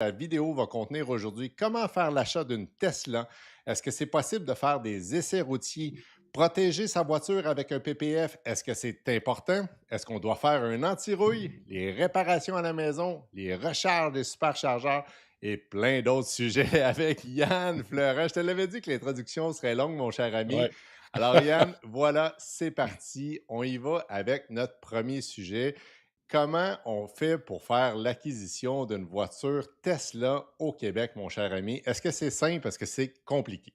La vidéo va contenir aujourd'hui comment faire l'achat d'une Tesla. Est-ce que c'est possible de faire des essais routiers? Protéger sa voiture avec un PPF, est-ce que c'est important? Est-ce qu'on doit faire un anti-rouille? Les réparations à la maison, les recharges des superchargeurs et plein d'autres sujets avec Yann Fleurant. Je te l'avais dit que l'introduction serait longue, mon cher ami. Ouais. Alors Yann, voilà, c'est parti. On y va avec notre premier sujet. Comment on fait pour faire l'acquisition d'une voiture Tesla au Québec, mon cher ami? Est-ce que c'est simple? Est-ce que c'est compliqué?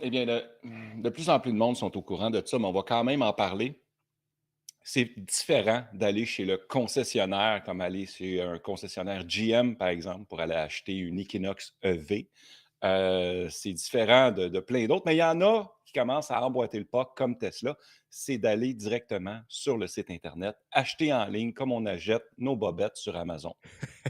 Eh bien, de plus en plus de monde sont au courant de ça, mais on va quand même en parler. C'est différent d'aller chez le concessionnaire, comme aller chez un concessionnaire GM, par exemple, pour aller acheter une Equinox EV. C'est différent de plein d'autres, mais il y en a qui commencent à emboîter le pas, comme Tesla. C'est d'aller directement sur le site Internet, acheter en ligne, comme on achète nos bobettes sur Amazon.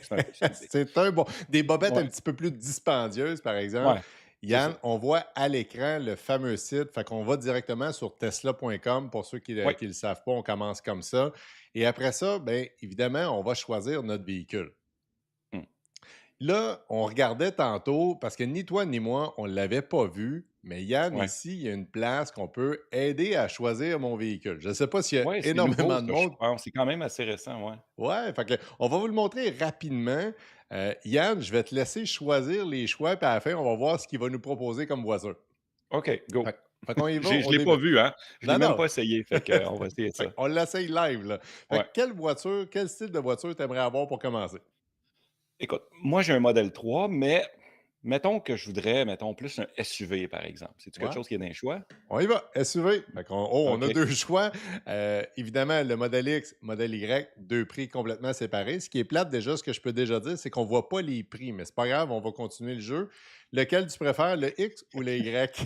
C'est un peu ça l'idée. C'est un bon. Des bobettes un Ouais, petit peu plus dispendieuses, par exemple. ouais, c'est Yann, ça. on voit à l'écran le fameux site. Fait qu'on va directement sur tesla.com. Pour ceux qui ne Oui. le savent pas, on commence comme ça. Et après ça, bien évidemment, on va choisir notre véhicule. Là, on regardait tantôt, parce que ni toi ni moi, on ne l'avait pas vu, mais Yann, Ouais. ici, il y a une place qu'on peut aider à choisir mon véhicule. Je ne sais pas s'il y a Ouais, c'est nouveau énormément de ça, je monde. pense. C'est quand même assez récent, ouais. Ouais, fait que on va vous le montrer rapidement. Yann, je vais te laisser choisir les choix, puis à la fin, on va voir ce qu'il va nous proposer comme voiture. OK, Fait, go. fait qu'on y va Je au l'ai pas début. vu, hein. Je l'ai Non, même non. pas essayé, fait qu'on va essayer Fait ça. qu'on l'essaye live, là. Fait que Ouais. quelle voiture, quel style de voiture tu aimerais avoir pour commencer? Écoute, moi, j'ai un modèle 3, mais mettons que je voudrais, mettons, plus un SUV, par exemple. C'est-tu quelque Ouais. chose qui est dans les choix? On y va, SUV. Fait qu'on on a OK. 2 choix. Évidemment, le modèle X, modèle Y, 2 prix complètement séparés. Ce qui est plate déjà, ce que je peux déjà dire, c'est qu'on voit pas les prix, mais c'est pas grave, on va continuer le jeu. Lequel tu préfères, le X ou le Y?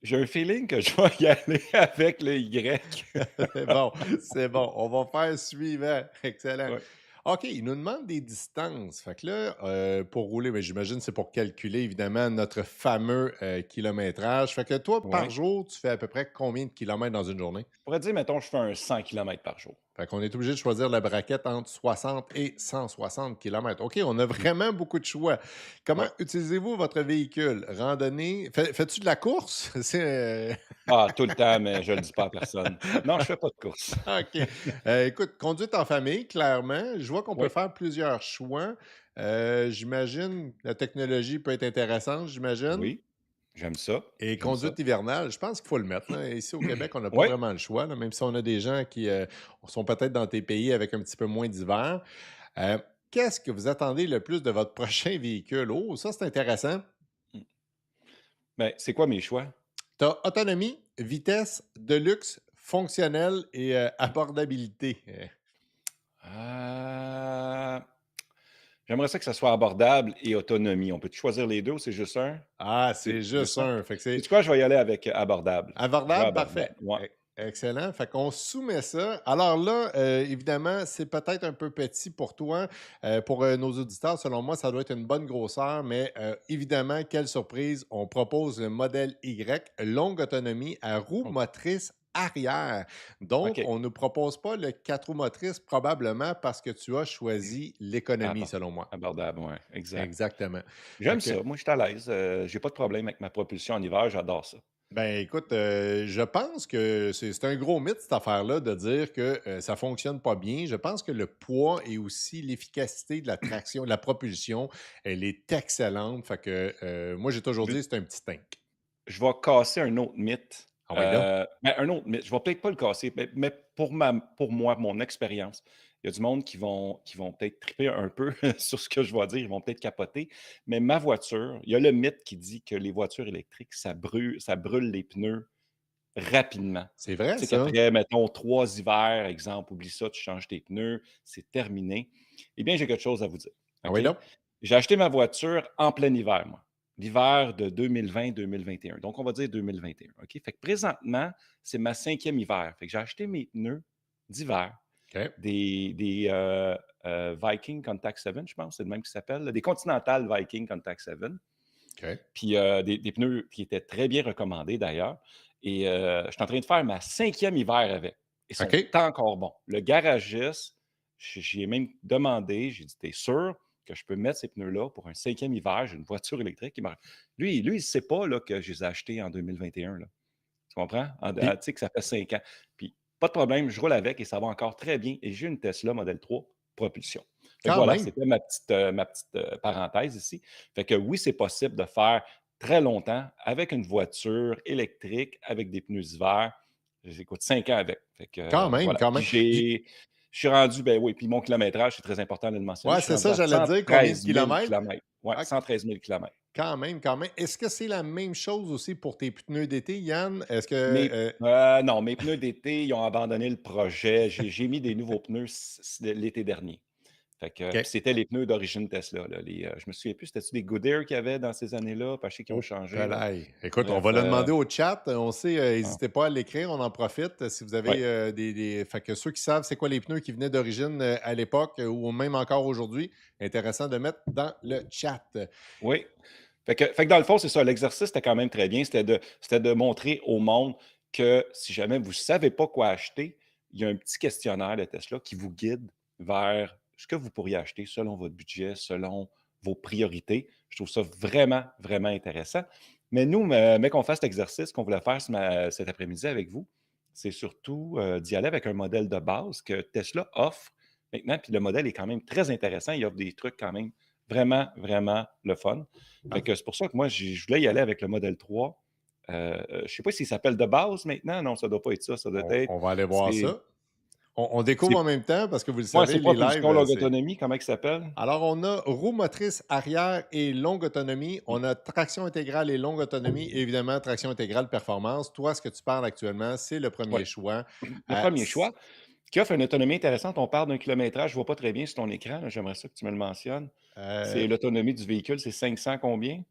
J'ai un feeling que je vais y aller avec le Y. C'est bon, c'est bon. On va faire suivant. Excellent. Ouais, OK, il nous demande des distances. Fait que là, pour rouler, mais j'imagine que c'est pour calculer évidemment notre fameux, kilométrage. Fait que toi, par ouais. jour, tu fais à peu près combien de kilomètres dans une journée? Je pourrais dire, mettons, je fais un 100 kilomètres par jour. Fait qu'on est obligé de choisir la braquette entre 60 et 160 kilomètres. OK, on a Mmh. vraiment beaucoup de choix. Comment Ouais. utilisez-vous votre véhicule? Randonnée? Fais-tu de la course? C'est, Ah, tout le temps, mais je le dis pas à personne. Non, je fais pas de course. OK. Écoute, conduite en famille, clairement, je vois qu'on peut Oui, faire plusieurs choix. J'imagine la technologie peut être intéressante, j'imagine. oui, j'aime ça, Et j'aime ça. conduite hivernale, je pense qu'il faut le mettre, là. Ici, au Québec, on n'a pas Oui. vraiment le choix, là, même si on a des gens qui sont peut-être dans tes pays avec un petit peu moins d'hiver. Euh, Qu'est-ce que vous attendez le plus de votre prochain véhicule? Oh, ça, c'est intéressant. Mmh. Ben, c'est quoi mes choix? Tu as autonomie, vitesse, de luxe, fonctionnel et abordabilité. Heu, J'aimerais ça que ça soit abordable et autonomie. On peut-tu choisir les 2 ou c'est juste un? Ah, C'est c'est juste juste ça? un. Fait que c'est Sais-tu quoi? Je vais y aller avec abordable. Je vais abordable, parfait. abordable. Ouais. Excellent. Fait qu'on soumet ça. Alors là, évidemment, c'est peut-être un peu petit pour toi. Pour nos auditeurs, selon moi, ça doit être une bonne grosseur, mais évidemment, quelle surprise, on propose le modèle Y, longue autonomie à roue OK. motrice arrière. Donc, OK. on ne propose pas le 4 roues motrices probablement parce que tu as choisi l'économie, selon moi. Abordable, ouais, exact. Exactement. Fait J'aime que ça. Moi, je suis à l'aise. J'ai pas de problème avec ma propulsion en hiver, j'adore ça. ben, écoute, je pense que c'est un gros mythe, cette affaire-là, de dire que, ça fonctionne pas bien. Je pense que le poids et aussi l'efficacité de la traction, de la propulsion, elle est excellente. Fait que, moi, j'ai toujours Je dit: «C'est un petit tank». je vais casser un autre mythe. Ah ouais, là? Ben, un autre mythe, je vais peut-être pas le casser, mais pour moi, mon expérience, il y a du monde qui vont peut-être triper un peu sur ce que je vais dire, ils vont peut-être capoter, mais ma voiture, il y a le mythe qui dit que les voitures électriques, ça brûle les pneus rapidement. C'est vrai Tu sais ça? qu'après, mettons 3 hivers, exemple, oublie ça, tu changes tes pneus, c'est terminé. Eh bien, j'ai quelque chose à vous dire, Ah ouais, OK? là? J'ai acheté ma voiture en plein hiver, moi. L'hiver de 2020-2021. Donc, on va dire 2021, OK? Fait que présentement, c'est ma 5e hiver. Fait que j'ai acheté mes pneus d'hiver, OK, des Viking Contact 7, je pense, c'est le même qui s'appelle, là, des Continental Viking Contact 7. OK, Puis des pneus qui étaient très bien recommandés d'ailleurs. Et je suis en train de faire ma 5e hiver avec. Ils sont OK. encore bons. Le garagiste, j'y ai même demandé, j'ai dit: «Tu es sûr?» que je peux mettre ces pneus-là pour un 5e hiver. J'ai une voiture électrique qui marche. Lui, il ne sait pas là, que je les ai achetés en 2021. Là. Tu comprends? Tu Puis sais que ça fait 5 ans. Puis, pas de problème, je roule avec et ça va encore très bien. Et j'ai une Tesla Model 3 propulsion. Fait que quand voilà, même, c'était ma petite parenthèse ici. Fait que oui, c'est possible de faire très longtemps avec une voiture électrique, avec des pneus hiver. J'écoute 5 ans avec. Fait que quand même, voilà. quand Puis même. je suis rendu, ben oui, puis mon kilométrage, c'est très important de le mentionner. Ouais, Je suis c'est rendu ça, à j'allais te dire combien de 113 000 kilomètres? kilomètres. Ouais, Ah, 113 000 kilomètres. quand même, quand même. Est-ce que c'est la même chose aussi pour tes pneus d'été, Yann? Est-ce que, Non, mes pneus d'été, ils ont abandonné le projet. J'ai mis des nouveaux pneus l'été dernier. Fait que, OK. puis c'était les pneus d'origine Tesla, là, je me souviens plus, c'était-tu des Goodyear qu'il y avait dans ces années-là? Parce que je sais qu'ils ont Oh, changé, là. pelaye. Écoute, on Bref, va le demander au chat. On sait, ah, n'hésitez pas à l'écrire, on en profite. Si vous avez ouais, Fait que ceux qui savent c'est quoi les pneus qui venaient d'origine à l'époque ou même encore aujourd'hui, intéressant de mettre dans le chat. oui. Fait que dans le fond, c'est ça, l'exercice était quand même très bien. C'était de montrer au monde que si jamais vous ne savez pas quoi acheter, il y a un petit questionnaire de Tesla qui vous guide vers ce que vous pourriez acheter selon votre budget, selon vos priorités. Je trouve ça vraiment, vraiment intéressant. Mais nous, mais qu'on fasse l'exercice qu'on voulait faire cet après-midi avec vous, c'est surtout d'y aller avec un modèle de base que Tesla offre maintenant. Puis le modèle est quand même très intéressant. Il offre des trucs quand même vraiment, vraiment le fun. Fait que c'est pour ça que moi, je voulais y aller avec le modèle 3. Je ne sais pas s'il s'appelle de base maintenant. Non, ça ne doit pas être ça. Ça doit être. On va aller voir C'est, ça. On découvre c'est, en même temps parce que vous le ouais, savez, c'est les propulsion lives, longue c'est. autonomie. Comment il s'appelle? Alors, on a roue motrice arrière et longue autonomie. Hmm. On a traction intégrale et longue autonomie. Et évidemment, traction intégrale performance. Toi, ce que tu parles actuellement, c'est le premier Ouais. choix. Le premier choix, qui offre une autonomie intéressante. On parle d'un kilométrage. Je ne vois pas très bien sur ton écran, là. J'aimerais ça que tu me le mentionnes. Euh, C'est l'autonomie du véhicule. C'est 500 combien?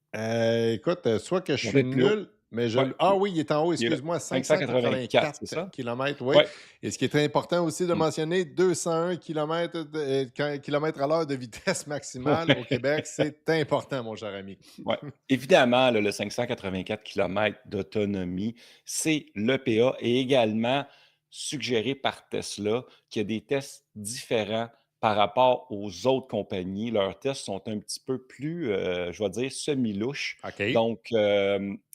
Écoute, soit que je Il va suis être plus haut. nul, mais Ouais. Ah oui, il est en haut, Il est là. excuse-moi, 584, c'est 584 ça? km, oui. Ouais. Et ce qui est très important aussi de Hmm. mentionner, 201 km à l'heure de vitesse maximale au Québec, c'est important, mon cher ami. Ouais. Évidemment, là, le 584 kilomètres d'autonomie, c'est l'EPA et également suggéré par Tesla, qu'il y a des tests différents par rapport aux autres compagnies. Leurs tests sont un petit peu plus, je vais dire, semi-louches, OK. donc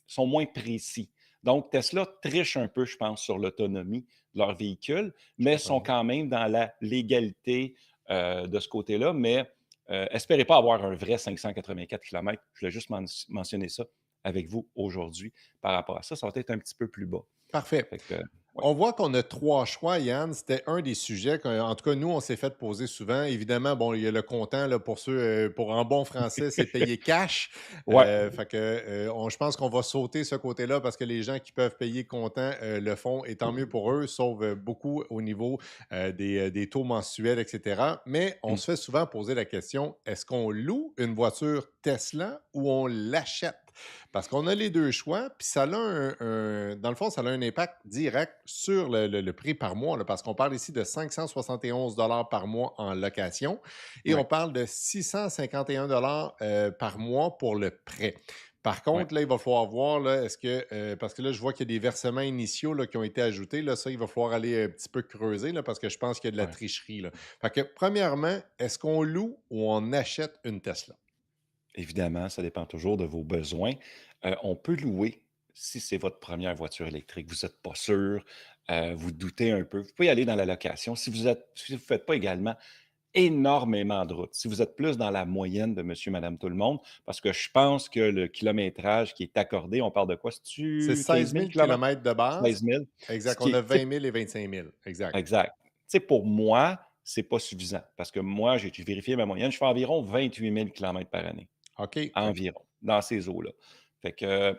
sont moins précis. Donc, Tesla triche un peu, je pense, sur l'autonomie de leur véhicule, Je mais comprends sont bien. quand même dans la légalité de ce côté-là. Mais espérez pas avoir un vrai 584 kilomètres. Je voulais juste mentionner ça avec vous aujourd'hui par rapport à ça. Ça va être un petit peu plus bas. Parfait. Fait que, ouais. On voit qu'on a trois choix, Yann. C'était un des sujets qu'en tout cas, nous, on s'est fait poser souvent. Évidemment, bon, il y a le comptant, là, pour ceux, pour en bon français, c'est payer cash. Ouais, Fait que, je pense qu'on va sauter ce côté-là parce que les gens qui peuvent payer comptant le font et tant mieux pour eux, sauf beaucoup au niveau des taux mensuels, etc. Mais on mm, se fait souvent poser la question, est-ce qu'on loue une voiture Tesla ou on l'achète? Parce qu'on a les deux choix, puis ça a dans le fond, ça a un impact direct sur le prix par mois, là, parce qu'on parle ici de 571 par mois en location et on ouais, parle de 651 par mois pour le prêt. Par ouais, contre, là, il va falloir voir, là, parce que là, je vois qu'il y a des versements initiaux là, qui ont été ajoutés. Là, ça, il va falloir aller un petit peu creuser là, parce que je pense qu'il y a de la ouais. tricherie. Là. Fait que, premièrement, est-ce qu'on loue ou on achète une Tesla? Évidemment, ça dépend toujours de vos besoins. On peut louer si c'est votre première voiture électrique. Vous n'êtes pas sûr, vous doutez un peu. Vous pouvez aller dans la location. Si vous ne faites pas également énormément de routes. Si vous êtes plus dans la moyenne de monsieur, madame, tout le monde, parce que je pense que le kilométrage qui est accordé, on parle de quoi? C'est C'est-tu 15 16 000 000 kilomètres? kilomètres de base. 16 000. Ce Exact. qui On a est, tu 20 sais, 000 et 25 000. Exact. exact. Tu sais, pour moi, c'est pas suffisant parce que moi, j'ai vérifié ma moyenne, je fais environ 28 000 kilomètres par année, OK. environ, dans ces eaux-là. Fait que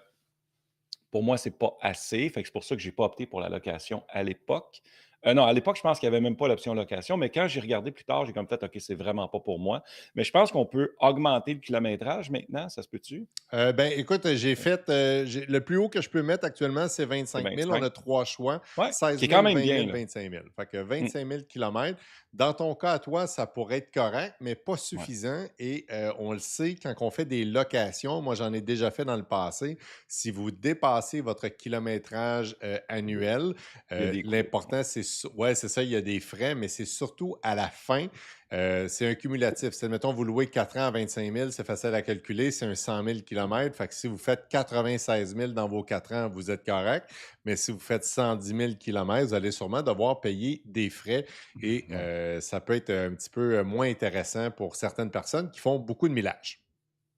pour moi, c'est pas assez. Fait que c'est pour ça que j'ai pas opté pour la location à l'époque. Non, à l'époque, je pense qu'il y avait même pas l'option location, mais quand j'ai regardé plus tard, j'ai comme fait: «OK, c'est vraiment pas pour moi». Mais je pense qu'on peut augmenter le kilométrage maintenant, ça se peut-tu? Ben, écoute, le plus haut que je peux mettre actuellement, c'est C'est 25 000. On 25. a trois choix, Ouais, qui 16 est quand 000, même 20 bien, 000, là. 25 000. Fait que Mmh, 25 000 kilomètres. Dans ton cas, à toi, ça pourrait être correct, mais pas ouais, suffisant. Et on le sait, quand on fait des locations, moi, j'en ai déjà fait dans le passé, si vous dépassez votre kilométrage annuel, il y a des coûts. l'important, c'est ouais, c'est ça, il y a des frais, mais c'est surtout à la fin, c'est un cumulatif. Si, admettons, vous louez 4 ans à 25 000, c'est facile à calculer, c'est un 100 000 kilomètres. Fait que si vous faites 96 000 dans vos 4 ans, vous êtes correct. Mais si vous faites 110 000 kilomètres, vous allez sûrement devoir payer des frais et Ouais, ça peut être un petit peu moins intéressant pour certaines personnes qui font beaucoup de millage.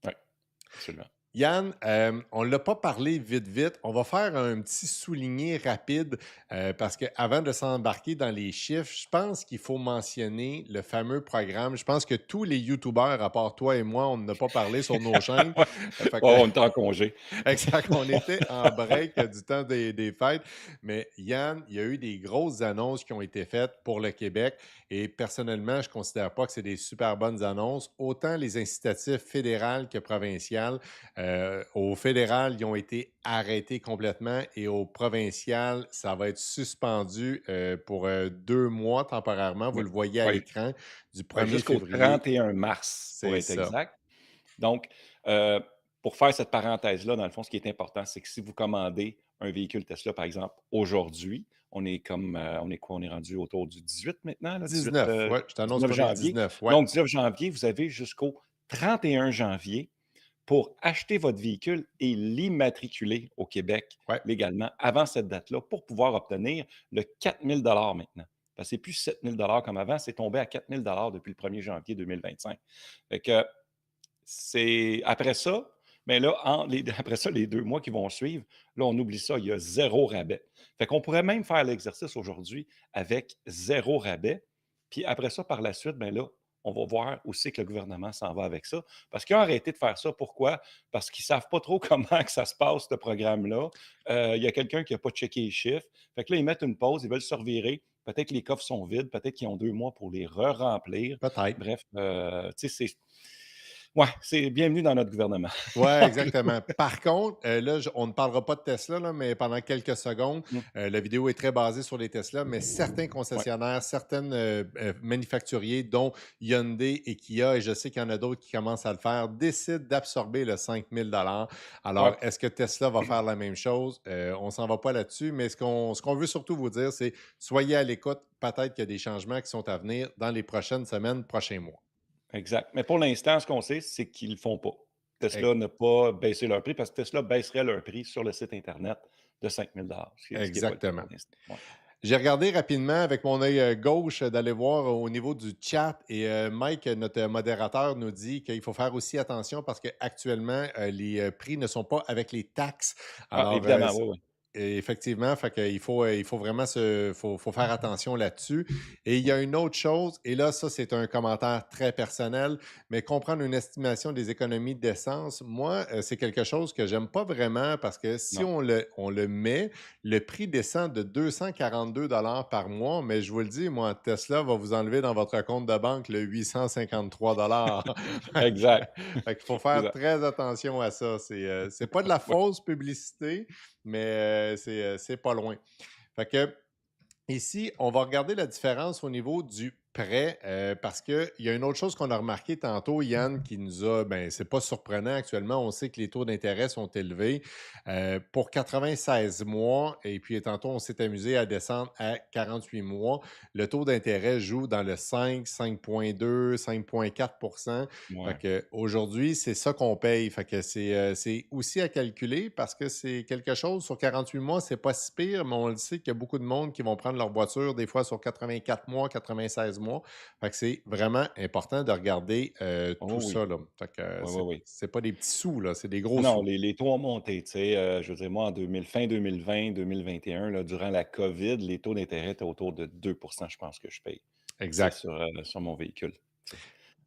ouais, absolument. Yann, on ne l'a pas parlé vite, vite. On va faire un petit souligné rapide parce qu'avant de s'embarquer dans les chiffres, je pense qu'il faut mentionner le fameux programme. Je pense que tous les YouTubers, à part toi et moi, on n'a pas parlé sur nos chaînes. Ouais, Fait que, on est en congé. exact, on était en break du temps des fêtes. Mais Yann, il y a eu des grosses annonces qui ont été faites pour le Québec. Et personnellement, je ne considère pas que c'est des super bonnes annonces. Autant les incitatifs fédérales que provinciales. Au fédéral, ils ont été arrêtés complètement et au provincial, ça va être suspendu pour 2 mois temporairement. Vous Oui, le voyez à oui, l'écran du ouais, 1er jusqu'au février. 31 mars, pour C'est être ça. exact. Donc, pour faire cette parenthèse-là, dans le fond, ce qui est important, c'est que si vous commandez un véhicule Tesla, par exemple, aujourd'hui, on est comme, on est quoi? On est rendu autour du 18 maintenant, là, 18, 19, ouais, je t'annonce 19 qu'on est janvier. 19, ouais. Donc, 19 janvier, vous avez jusqu'au 31 janvier pour acheter votre véhicule et l'immatriculer au Québec Ouais, légalement avant cette date-là pour pouvoir obtenir le 4 000 maintenant. Parce que c'est plus 7 000 comme avant, c'est tombé à 4 000 depuis le 1er janvier 2025. Fait que c'est après ça, mais là, après ça, les 2 mois qui vont suivre, là, on oublie ça, il y a zéro rabais. Fait qu'on pourrait même faire l'exercice aujourd'hui avec zéro rabais. Puis après ça, par la suite, ben là, on va voir où c'est que le gouvernement s'en va avec ça. Parce qu'ils ont arrêté de faire ça. Pourquoi? Parce qu'ils ne savent pas trop comment que ça se passe, ce programme-là. Il y a quelqu'un qui n'a pas checké les chiffres. Fait que là, ils mettent une pause, ils veulent se revirer. Peut-être que les coffres sont vides, peut-être qu'ils ont 2 mois pour les re-remplir. peut-être. Bref, tu sais, c'est ouais, c'est bienvenue dans notre gouvernement. Oui, exactement. Par contre, là, on ne parlera pas de Tesla, là, mais pendant quelques secondes, Mmh, la vidéo est très basée sur les Tesla, mais certains ouais, concessionnaires, certaines manufacturiers, dont Hyundai et Kia, et je sais qu'il y en a d'autres qui commencent à le faire, décident d'absorber le 5 000. ouais, Alors, est-ce que Tesla va faire la même chose? On ne s'en va pas là-dessus, mais ce qu'on veut surtout vous dire, c'est soyez à l'écoute. Peut-être qu'il y a des changements qui sont à venir dans les prochaines semaines, prochains mois. exact. Mais pour l'instant, ce qu'on sait, c'est qu'ils ne le font pas. Tesla n'a pas baissé leur prix parce que Tesla baisserait leur prix sur le site internet de 5 000 ce qui est pas le cas Exactement. pour l'instant. Ouais. J'ai regardé rapidement avec mon œil gauche d'aller voir au niveau du chat et Mike, notre modérateur, nous dit qu'il faut faire aussi attention parce qu'actuellement, les prix ne sont pas avec les taxes. Ah, Alors, évidemment, oui, oui. et effectivement, fait qu'il faut vraiment faut faire attention là-dessus. Et il y a une autre chose, et là, ça, c'est un commentaire très personnel, mais comprendre une estimation des économies d'essence, moi, c'est quelque chose que j'aime pas vraiment parce que si Non. on le met, le prix descend de 242 par mois, mais je vous le dis, moi, Tesla va vous enlever dans votre compte de banque le 853 Exact. Fait qu'il faut faire Exact. très attention à ça. C'est pas de la Ouais. fausse publicité, mais c'est pas loin. Fait que ici, on va regarder la différence au niveau du prêt parce qu'il y a une autre chose qu'on a remarqué tantôt, Yann, qui nous a, ben, c'est pas surprenant actuellement, on sait que les taux d'intérêt sont élevés. Pour 96 mois, et puis tantôt, on s'est amusé à descendre à 48 mois, le taux d'intérêt joue dans le 5, 5,2, 5,4. Fait Ouais. que aujourd'hui, c'est ça qu'on paye. Fait que c'est aussi à calculer parce que c'est quelque chose sur 48 mois, c'est pas si pire, mais on le sait qu'il y a beaucoup de monde qui vont prendre leur voiture des fois sur 84 mois, 96 mois. Fait que c'est vraiment important de regarder tout Oh ça, oui. là. Fait que Oui, oui, c'est oui. c'est pas des petits sous, là, c'est des Ah gros non, sous. les taux ont monté, tu sais, je veux dire, moi, en 2000 fin 2020-2021, là, durant la COVID, les taux d'intérêt étaient autour de 2 je pense que je paye, tu sais, Exact. sur mon véhicule, tu sais,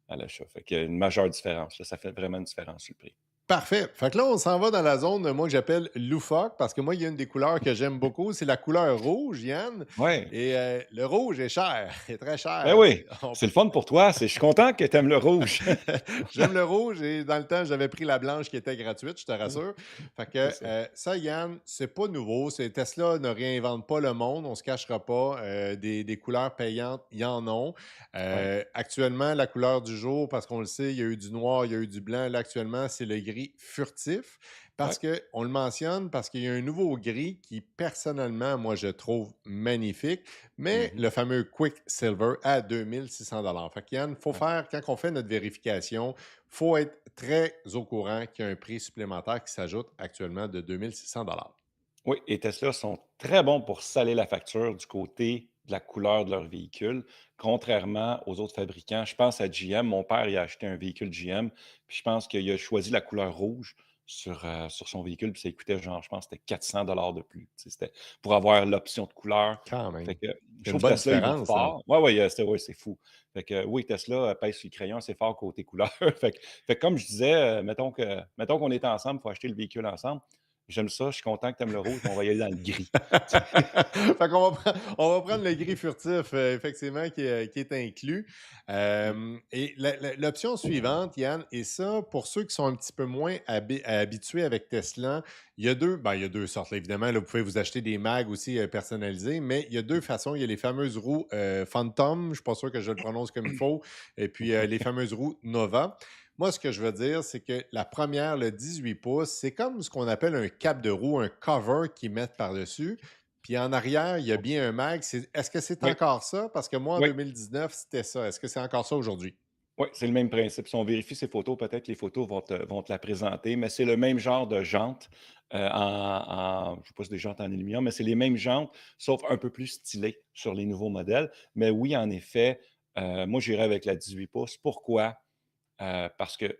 à l'achat. Fait qu'il y a une majeure différence, là, ça fait vraiment une différence sur le prix. Parfait. Fait que là, on s'en va dans la zone, moi, que j'appelle loufoque, parce que moi, il y a une des couleurs que j'aime beaucoup, c'est la couleur rouge, Yann. Ouais. Et le rouge est cher, est très Ben cher. oui, c'est le fun pour toi, je suis content que tu aimes le rouge. J'aime le rouge et dans le temps, j'avais pris la blanche qui était gratuite, je te rassure. Fait C'est que ça. ça, Yann, c'est pas nouveau. Tesla ne réinvente pas le monde, on se cachera pas. Des couleurs payantes, il y en a. Ouais. Actuellement, la couleur du jour, parce qu'on le sait, il y a eu du noir, il y a eu du blanc. Là, actuellement, c'est le gris gris furtif Ouais. parce qu'on le mentionne, parce qu'il y a un nouveau gris qui, personnellement, moi, je trouve magnifique, mais Mhm. le fameux Quick Silver à 2600 $. Fait qu'Yann, il faut Ouais. faire, quand on fait notre vérification, il faut être très au courant qu'il y a un prix supplémentaire qui s'ajoute actuellement de 2600 $. Oui, et Tesla sont très bons pour saler la facture du côté de la couleur de leur véhicule, contrairement aux autres fabricants. Je pense à GM. Mon père, il a acheté un véhicule GM, puis je pense qu'il a choisi la couleur rouge sur son véhicule, puis ça coûtait genre, je pense que c'était 400 $ de plus. Tu sais, c'était pour avoir l'option de couleur. Quand Fait même. que je C'est une trouve que bonne Tesla, ils vont différence, là. fort. Oui, oui, c'est fou. Fait que oui, Tesla pèse sur le crayon assez fort côté couleur. Fait que comme je disais, mettons qu'on est ensemble, il faut acheter le véhicule ensemble. J'aime ça, je suis content que tu aimes le rouge, mais on va y aller dans le gris. Fait qu'on va on va prendre le gris furtif, effectivement, qui est inclus. Mmh. Et l'option suivante, Yann, et ça, pour ceux qui sont un petit peu moins habitués avec Tesla, il y a 2 sortes, là, évidemment. Là, vous pouvez vous acheter des mags aussi personnalisés, mais il y a 2 façons. Il y a les fameuses roues Phantom, je ne suis pas sûr que je le prononce comme il faut, et puis les fameuses roues Nova. Moi, ce que je veux dire, c'est que la première, le 18 pouces, c'est comme ce qu'on appelle un cap de roue, un cover qu'ils mettent par-dessus. Puis en arrière, il y a bien un mag. Est-ce que c'est Oui, encore ça? Parce que moi, en oui, 2019, c'était ça. Est-ce que c'est encore ça aujourd'hui? oui, c'est le même principe. Si on vérifie ces photos, peut-être que les photos vont te la présenter, mais c'est le même genre de jantes, je ne sais pas si c'est des jantes en aluminium, mais c'est les mêmes jantes, sauf un peu plus stylées sur les nouveaux modèles. Mais oui, en effet, moi, j'irais avec la 18 pouces. Pourquoi? Parce que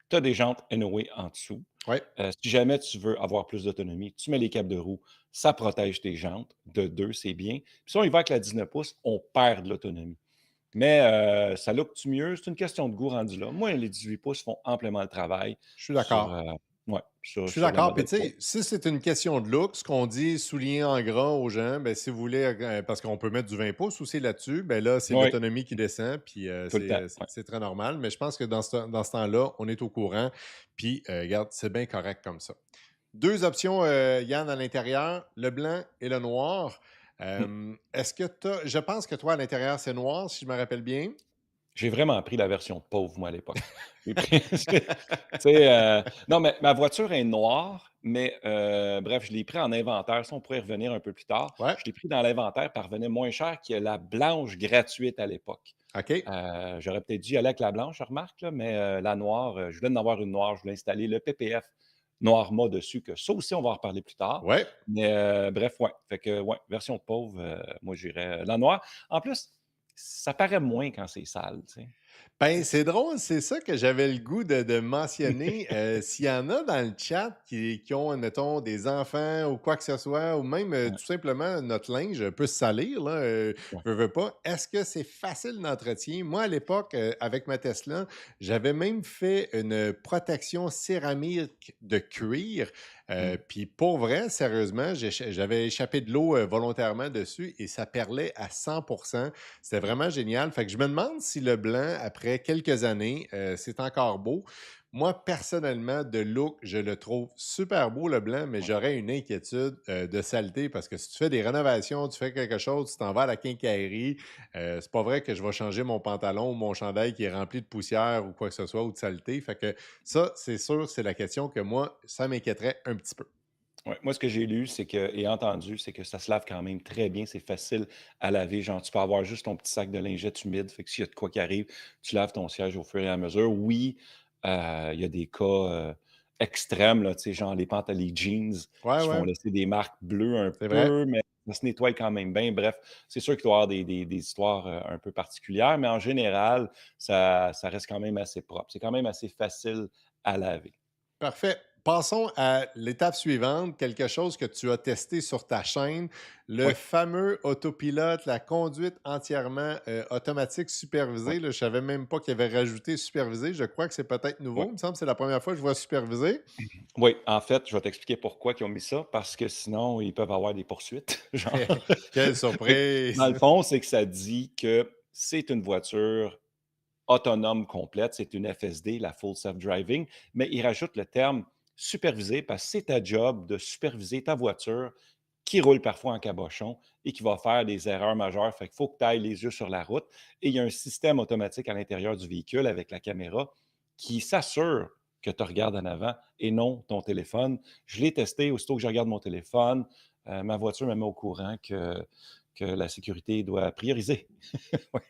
tu as des jantes anyway en dessous. Oui, Si jamais tu veux avoir plus d'autonomie, tu mets les capes de roue, ça protège tes jantes. De 2, c'est bien. Puis si on y va avec la 19 pouces, on perd de l'autonomie. Mais ça look-tu mieux? C'est une question de goût rendu là. Moi, les 18 pouces font amplement le travail je suis sur, d'accord. ouais, Je sur, suis sur le d'accord. Puis, modèle tu Pro. sais, si c'est une question de look, ce qu'on dit souligner en gras aux gens, ben, si vous voulez, parce qu'on peut mettre du 20 pouces aussi là-dessus, ben là, c'est Oui, l'autonomie qui descend, puis tout le temps. Ouais. c'est très normal. Mais je pense que dans ce temps-là, on est au courant, puis regarde, c'est bien correct comme ça. Deux options, Yann, à l'intérieur, le blanc et le noir. Hmm. Est-ce que tu je pense que toi, à l'intérieur, c'est noir, si je me rappelle bien. J'ai vraiment pris la version pauvre, moi, à l'époque. J'ai pris, tu sais, non, mais ma voiture est noire, mais bref, je l'ai pris en inventaire. Ça, on pourrait y revenir un peu plus tard. Ouais, Je l'ai pris dans l'inventaire, par revenait moins cher que la blanche gratuite à l'époque. OK. J'aurais peut-être dû y aller avec la blanche, je remarque, là, mais la noire, je voulais en avoir une noire. Je voulais installer le PPF Noirma dessus, que ça aussi, on va en reparler plus tard. Ouais. Mais bref, ouais. Fait que, ouais, version pauvre, moi, j'irais la noire. En plus, ça paraît moins quand c'est sale, tu sais. Ben, c'est drôle, c'est ça que j'avais le goût de mentionner. S'il y en a dans le chat qui ont, admettons, des enfants ou quoi que ce soit, ou même Ouais, tout simplement notre linge peut se salir, là, ouais. veux pas. Est-ce que c'est facile d'entretien? Moi, à l'époque, avec ma Tesla, j'avais même fait une protection céramique de cuir. Mmh. Puis pour vrai, sérieusement, j'avais échappé de l'eau volontairement dessus et ça perlait à 100%. C'était vraiment génial. Fait que je me demande si le blanc, après quelques années, c'est encore beau. Moi, personnellement, de look, je le trouve super beau, le blanc, mais Ouais. j'aurais une inquiétude de saleté parce que si tu fais des rénovations, tu fais quelque chose, tu t'en vas à la quincaillerie, c'est pas vrai que je vais changer mon pantalon ou mon chandail qui est rempli de poussière ou quoi que ce soit ou de saleté. Fait que ça, c'est sûr, c'est la question que moi, ça m'inquiéterait un petit peu. Ouais. Moi, ce que j'ai lu, c'est que et entendu, c'est que ça se lave quand même très bien. C'est facile à laver. Genre, tu peux avoir juste ton petit sac de lingettes humide. Fait que s'il y a de quoi qui arrive, tu laves ton siège au fur et à mesure. Oui, il y a des cas extrêmes, là, tu sais, genre les jeans Ouais, qui font ouais, laisser des marques bleues un c'est vrai. peu, mais ça se nettoie quand même bien. Bref, c'est sûr qu'il doit y avoir des histoires un peu particulières, mais en général, ça reste quand même assez propre. C'est quand même assez facile à laver. Parfait. Passons à l'étape suivante, quelque chose que tu as testé sur ta chaîne, le Oui, fameux autopilote, la conduite entièrement automatique oui, supervisée. Là, je ne savais même pas qu'il y avait rajouté supervisé. Je crois que c'est peut-être oui. nouveau. Il me semble que c'est la première fois que je vois supervisé. Oui, en fait, je vais t'expliquer pourquoi ils ont mis ça, parce que sinon, ils peuvent avoir des poursuites, genre. Quelle Fait que, dans surprise! le fond, c'est que ça dit que c'est une voiture autonome complète, c'est une FSD, la Full Self-Driving, mais ils rajoutent le terme supervisé parce que c'est ta job de superviser ta voiture qui roule parfois en cabochon et qui va faire des erreurs majeures. Fait qu'il faut que tu ailles les yeux sur la route. Et il y a un système automatique à l'intérieur du véhicule avec la caméra qui s'assure que tu regardes en avant et non ton téléphone. Je l'ai testé, aussitôt que je regarde mon téléphone, ma voiture me met au courant que la sécurité doit prioriser. Ouais.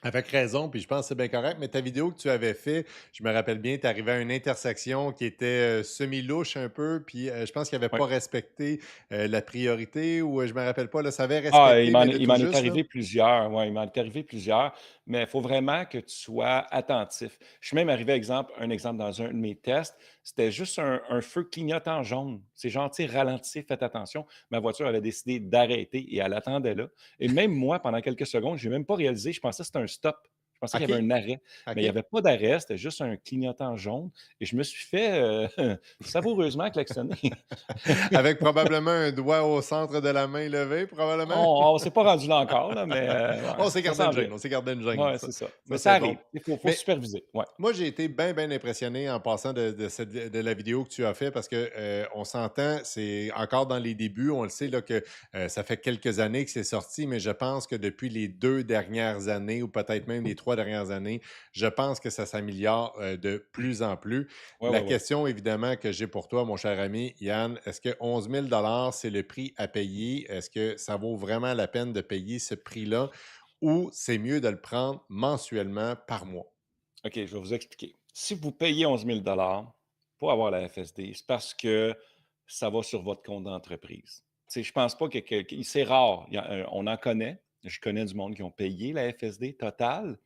Avec raison, puis je pense que c'est bien correct, mais ta vidéo que tu avais fait, je me rappelle bien, tu arrivais à une intersection qui était, semi-louche un peu, puis, je pense qu'il avait Ouais. pas respecté, la priorité ou, je me rappelle pas, là, ça avait Ah, respecté, mais de il tout m'en est juste, là? arrivé plusieurs, ouais, il m'en est arrivé plusieurs, mais il faut vraiment que tu sois attentif. Je suis même arrivé, un exemple dans un de mes tests, c'était juste un feu clignotant jaune. C'est genre, tu sais, ralentissez, faites attention. Ma voiture avait décidé d'arrêter et elle attendait là. Et même moi, pendant quelques secondes, je n'ai même pas réalisé, je pensais que c'était un stop. Je pensais qu'il y avait OK, un arrêt, mais il n'y OK. avait pas d'arrêt, c'était juste un clignotant jaune et je me suis fait savoureusement klaxonner. Avec probablement un doigt au centre de la main levé, probablement? On s'est pas rendu là encore, là, mais ouais, On s'est ça gardé une s'en vient. gêne, on s'est gardé une gêne, Ouais, ça c'est ça. Mais ça, ça c'est arrive. bon. Il faut Mais superviser. Ouais. moi, j'ai été bien, bien impressionné en passant de la vidéo que tu as fait parce que on s'entend, c'est encore dans les débuts. On le sait là, que ça fait quelques années que c'est sorti, mais je pense que depuis les 2 dernières années ou peut-être même les 3 dernières années, je pense que ça s'améliore de plus en plus. Ouais, La ouais, ouais. question, évidemment, que j'ai pour toi, mon cher ami Yann, est-ce que 11 000 c'est le prix à payer? Est-ce que ça vaut vraiment la peine de payer ce prix-là ou c'est mieux de le prendre mensuellement par mois? OK, je vais vous expliquer. Si vous payez 11 000 pour avoir la FSD, c'est parce que ça va sur votre compte d'entreprise. Tu sais, je pense pas que c'est rare. On en connaît. Je connais du monde qui ont payé la FSD totale,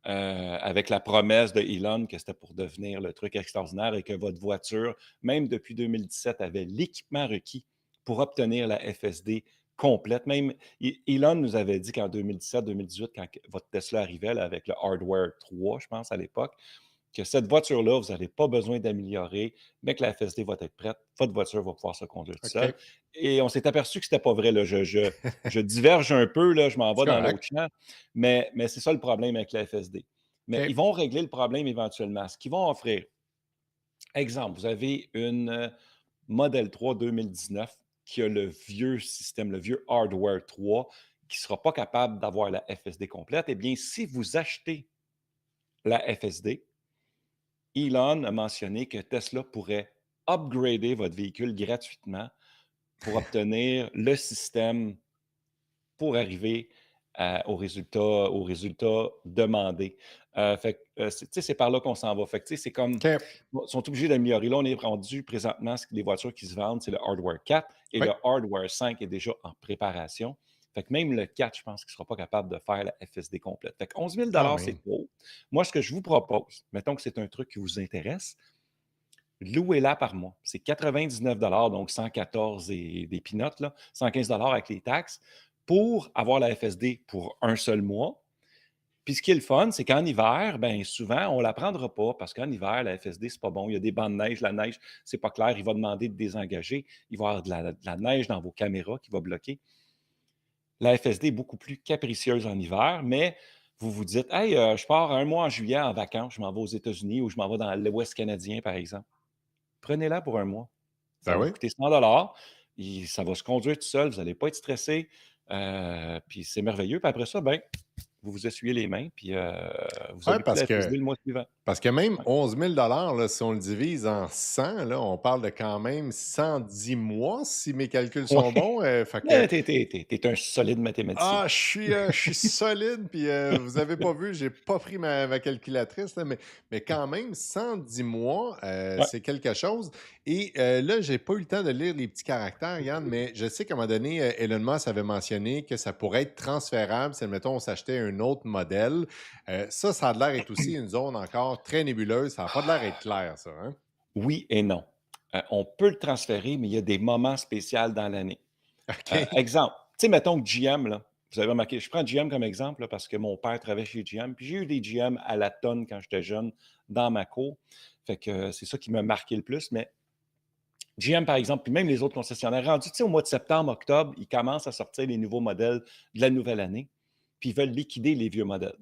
avec la promesse de Elon que c'était pour devenir le truc extraordinaire et que votre voiture, même depuis 2017, avait l'équipement requis pour obtenir la FSD complète. Même Elon nous avait dit qu'en 2017-2018, quand votre Tesla arrivait là, avec le Hardware 3, je pense, à l'époque, que cette voiture-là, vous n'avez pas besoin d'améliorer, mais que la FSD va être prête, votre voiture va pouvoir se conduire toute seule. OK, Et on s'est aperçu que ce n'était pas vrai. Là. Je diverge un peu, là, je m'en c'est vais dans correct. l'autre champ, mais c'est ça le problème avec la FSD. Mais ils OK. vont régler le problème éventuellement. Ce qu'ils vont offrir, exemple, vous avez une Model 3 2019 qui a le vieux système, le vieux Hardware 3, qui ne sera pas capable d'avoir la FSD complète. Eh bien, si vous achetez la FSD, Elon a mentionné que Tesla pourrait upgrader votre véhicule gratuitement pour obtenir le système pour arriver au résultat demandé. Fait que, tu sais, c'est par là qu'on s'en va. Fait que, tu sais, c'est comme, OK. bon, ils sont obligés d'améliorer. Là, on est rendu présentement, les voitures qui se vendent, c'est le Hardware 4 et Oui. le Hardware 5 est déjà en préparation. Fait que même le 4, je pense qu'il ne sera pas capable de faire la FSD complète. Fait que 11 000 Quand c'est même. trop. Moi, ce que je vous propose, mettons que c'est un truc qui vous intéresse, louez-la par mois. C'est 99 donc 114 et des peanuts, là, 115 avec les taxes, pour avoir la FSD pour un seul mois. Puis ce qui est le fun, c'est qu'en hiver, ben souvent, on ne la prendra pas parce qu'en hiver, la FSD, c'est pas bon. Il y a des bancs de neige, la neige, c'est pas clair. Il va demander de désengager. Il va y avoir de la neige dans vos caméras qui va bloquer. La FSD est beaucoup plus capricieuse en hiver, mais vous vous dites, hey, je pars un mois en juillet en vacances, je m'en vais aux États-Unis ou je m'en vais dans l'Ouest canadien, par exemple. Prenez-la pour un mois. Ça Ben va vous oui. coûter 100 et ça va se conduire tout seul, vous n'allez pas être stressé, puis c'est merveilleux. Puis après ça, ben, vous vous essuyez les mains, puis vous Oui, avez plus la FSD le mois suivant. parce que même Ouais. 11 000 là, si on le divise en 100, là, on parle de quand même 110 mois, si mes calculs sont Ouais, bons. Fait que, mais tu es un solide mathématicien. je suis solide, puis vous avez pas vu, j'ai pas pris ma calculatrice, là, mais quand même, 110 mois, Ouais. c'est quelque chose. Et là, j'ai pas eu le temps de lire les petits caractères, Yann, mais je sais qu'à un moment donné, Elon Musk avait mentionné que ça pourrait être transférable si, admettons, on s'achetait un autre modèle. Ça a de l'air être aussi une zone encore très nébuleuse. Ça n'a pas de l'air être clair, ça, hein? Oui et non. On peut le transférer, mais il y a des moments spéciaux dans l'année. OK. Exemple, tu sais, mettons que GM, là, vous avez remarqué, je prends GM comme exemple là, parce que mon père travaillait chez GM, puis j'ai eu des GM à la tonne quand j'étais jeune dans ma cour. Fait que c'est ça qui m'a marqué le plus. Mais GM, par exemple, puis même les autres concessionnaires, rendus, tu sais, au mois de septembre, octobre, ils commencent à sortir les nouveaux modèles de la nouvelle année, puis ils veulent liquider les vieux modèles.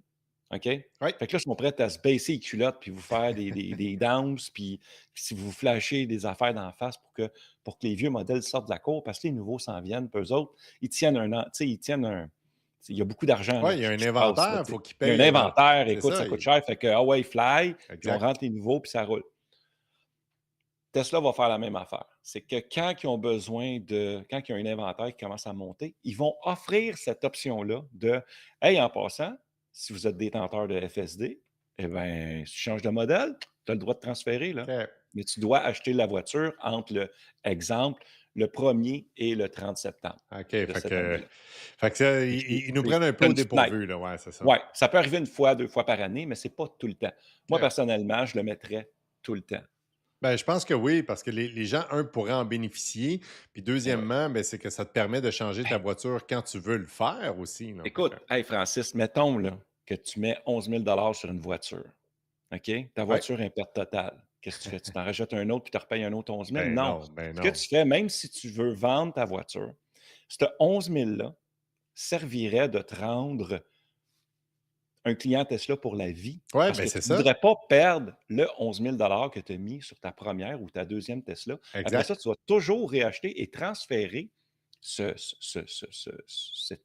OK? Oui. Fait que là, ils sont prêts à se baisser les culottes, puis vous faire des downs, puis si vous flashez des affaires d'en face pour que les vieux modèles sortent de la cour, parce que les nouveaux s'en viennent, puis eux autres, ils tiennent un an, tu sais, ils tiennent un. Il y a beaucoup d'argent là, Ouais, il y a un qui se passe. Là, inventaire, il tu sais. faut qu'il Il y a un paye. inventaire, C'est écoute, ça. ça coûte cher. Fait que, ah ouais, fly, puis on Exact. rentre les nouveaux, puis ça roule. Tesla va faire la même affaire. C'est que quand il y a un inventaire qui commence à monter, ils vont offrir cette option-là de Hey, en passant, si vous êtes détenteur de FSD, eh bien, si tu changes de modèle, tu as le droit de transférer, là. OK. Mais tu dois acheter la voiture entre le 1er et le 30 septembre OK. de cette année-là. Fait que ça, Fait que ils nous prennent un peu tu au une fenêtre. dépourvu, là. Ouais, c'est ça. Ouais, ça peut arriver une fois, 2 fois par année, mais c'est pas tout le temps. Moi, OK. personnellement, je le mettrais tout le temps. Ben, je pense que oui, parce que les gens, un, pourraient en bénéficier. Puis Eh oui. deuxièmement, ben, c'est que ça te permet de changer ta voiture quand tu veux le faire aussi. Là. Fait que, Écoute, hey Francis, mettons là, que tu mets 11 000 sur une voiture. OK? Ta ouais. voiture est perte totale. Qu'est-ce que tu fais? Tu t'en rajoutes un autre puis tu repayes un autre 11 000? Ben Non. non, ben Ce que non. tu fais, même si tu veux vendre ta voiture, ce 11 000-là servirait de te rendre un client Tesla pour la vie Ouais, parce ben que c'est tu ne ça. voudrais pas perdre le 11 000 que tu as mis sur ta première ou ta deuxième Tesla. Après ça, Exact. tu vas toujours réacheter et transférer cet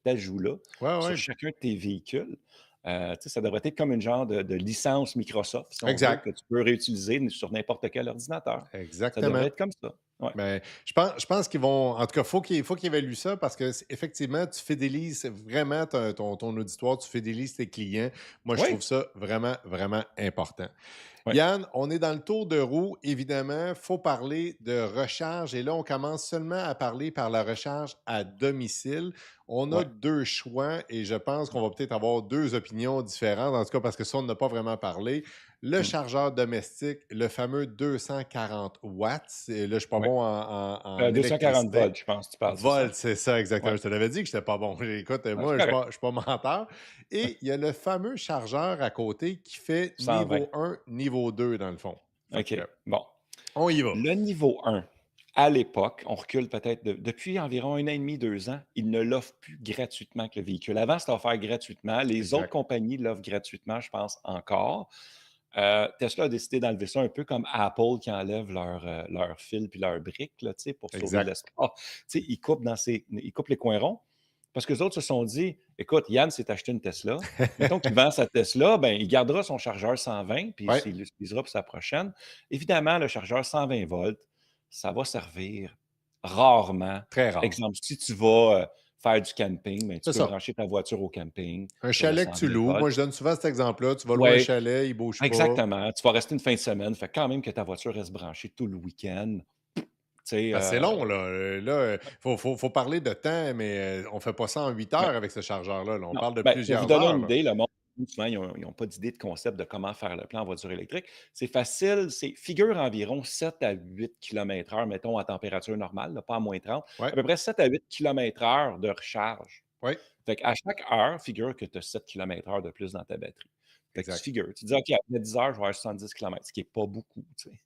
ajout-là Ouais, sur ouais. chacun de tes véhicules. Tu sais, ça devrait être comme une genre de licence Microsoft, si on veut, Exact. que tu peux réutiliser sur n'importe quel ordinateur. Ça devrait Exactement. être comme ça. Ouais. Ben, je pense qu'ils vont. En tout cas, faut qu'ils évaluent ça parce que effectivement, tu fidélises vraiment ton auditoire, tu fidélises tes clients. Moi, je trouve Oui, ça vraiment, vraiment important. oui, Yann, on est dans le tour de roue. Évidemment, il faut parler de recharge. Et là, on commence seulement à parler par la recharge à domicile. On a oui. deux choix et je pense qu'on va peut-être avoir deux opinions différentes, en tout cas parce que ça, on n'a pas vraiment parlé. Le Hmm, chargeur domestique, le fameux 240 watts. Et là, je ne suis pas oui. bon en 240 électricité. volts, je pense que tu parles, c'est ça? Volt, c'est ça, Oui. exactement. Je te l'avais dit que je n'étais pas bon. Écoute, Ah, c'est moi, correct. je suis pas menteur. Et il y a le fameux chargeur à côté qui fait 120. niveau 1, niveau 2 dans le fond. Fait OK. que, Bon. on y va. Le niveau 1, à l'époque, on recule peut-être depuis environ 1 an et demi, 2 ans, il ne l'offre plus gratuitement que le véhicule. Avant, c'était offert gratuitement. Les autres Exact. compagnies l'offrent gratuitement, je pense encore. Tesla a décidé d'enlever ça un peu comme Apple qui enlève leur fil puis leur brique là, tu sais, pour sauver Exact. l'espace. Tu sais, ils coupent les coins ronds parce que les autres se sont dit écoute, Yann s'est acheté une Tesla. Mettons qu'il vend sa Tesla, ben, il gardera son chargeur 120 puis Ouais, il l'utilisera pour sa prochaine. Évidemment, le chargeur 120 volts, ça va servir rarement. très rare. Exemple, si tu vas faire du camping, ben, tu C'est peux ça. brancher ta voiture au camping Un sur le chalet que tu 120 loues. volts. Moi, je donne souvent cet exemple-là. Tu vas louer un Oui, chalet, il ne bouge pas. exactement. Tu vas rester une fin de semaine, fait quand même que ta voiture reste branchée tout le week-end. Tu sais, Parce que c'est long, là. Là, faut parler de temps, mais on ne fait pas ça en 8 ouais, heures avec ce chargeur-là. Là. On non. parle de Ben, pour vous plusieurs donner heures. une Là. idée, le monde, souvent, ils ont pas d'idée de concept de comment faire le plein en voiture électrique. C'est facile, c'est figure environ 7 à 8 km/h, mettons, à température normale, là, pas à -30, Ouais, à peu près 7 à 8 km/h de recharge. ouais, Fait qu'à chaque heure, figure que tu as 7 km/h de plus dans ta batterie. Fait que tu exact. figures, tu dis: «OK, après 10 heures, je vais avoir 70 km», ce qui est pas beaucoup, tu sais.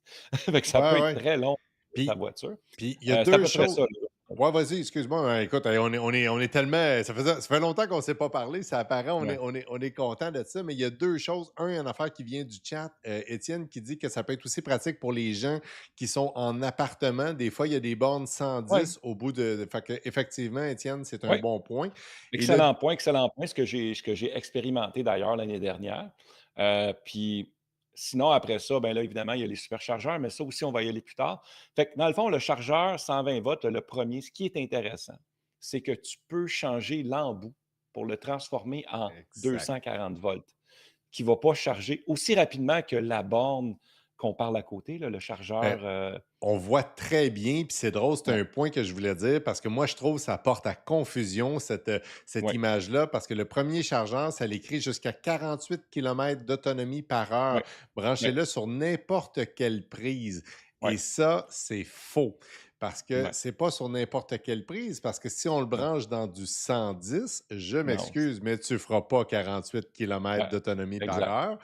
Fait que ça peut Ouais, être ouais. très long pour ta Puis, voiture. puis il y a C'est à deux peu près choses. ça, là. Ouais, vas-y, excuse-moi. Écoute, on est tellement. Ça fait longtemps qu'on ne s'est pas parlé. Ça apparaît, Ouais. on est content de ça. Mais il y a deux choses. Un, il y a une affaire qui vient du chat. Étienne qui dit que ça peut être aussi pratique pour les gens qui sont en appartement. Des fois, il y a des bornes Ouais, 110 au bout de. Fait que, effectivement, Étienne, c'est un ouais. bon point. Et le. Excellent point, excellent point. Ce que j'ai expérimenté d'ailleurs l'année dernière. Puis sinon, après ça, ben là, évidemment, il y a les superchargeurs, mais ça aussi, on va y aller plus tard. Fait que dans le fond, le chargeur 120 volts, le premier, ce qui est intéressant, c'est que tu peux changer l'embout pour le transformer en Exact. 240 volts, qui ne va pas charger aussi rapidement que la borne qu'on parle à côté, là, le Ben, chargeur. on voit très bien, puis c'est drôle, c'est Ouais, un point que je voulais dire parce que moi, je trouve que ça porte à confusion cette ouais, image-là parce que le premier chargeur, ça l'écrit jusqu'à 48 km d'autonomie par heure. ouais, ouais, Branchez-le sur n'importe quelle prise. Et ouais, ça, c'est faux parce que ouais, c'est pas sur n'importe quelle prise parce que si on le non, branche dans du 110, je non, m'excuse, mais tu feras pas 48 km ouais, d'autonomie par exact. heure.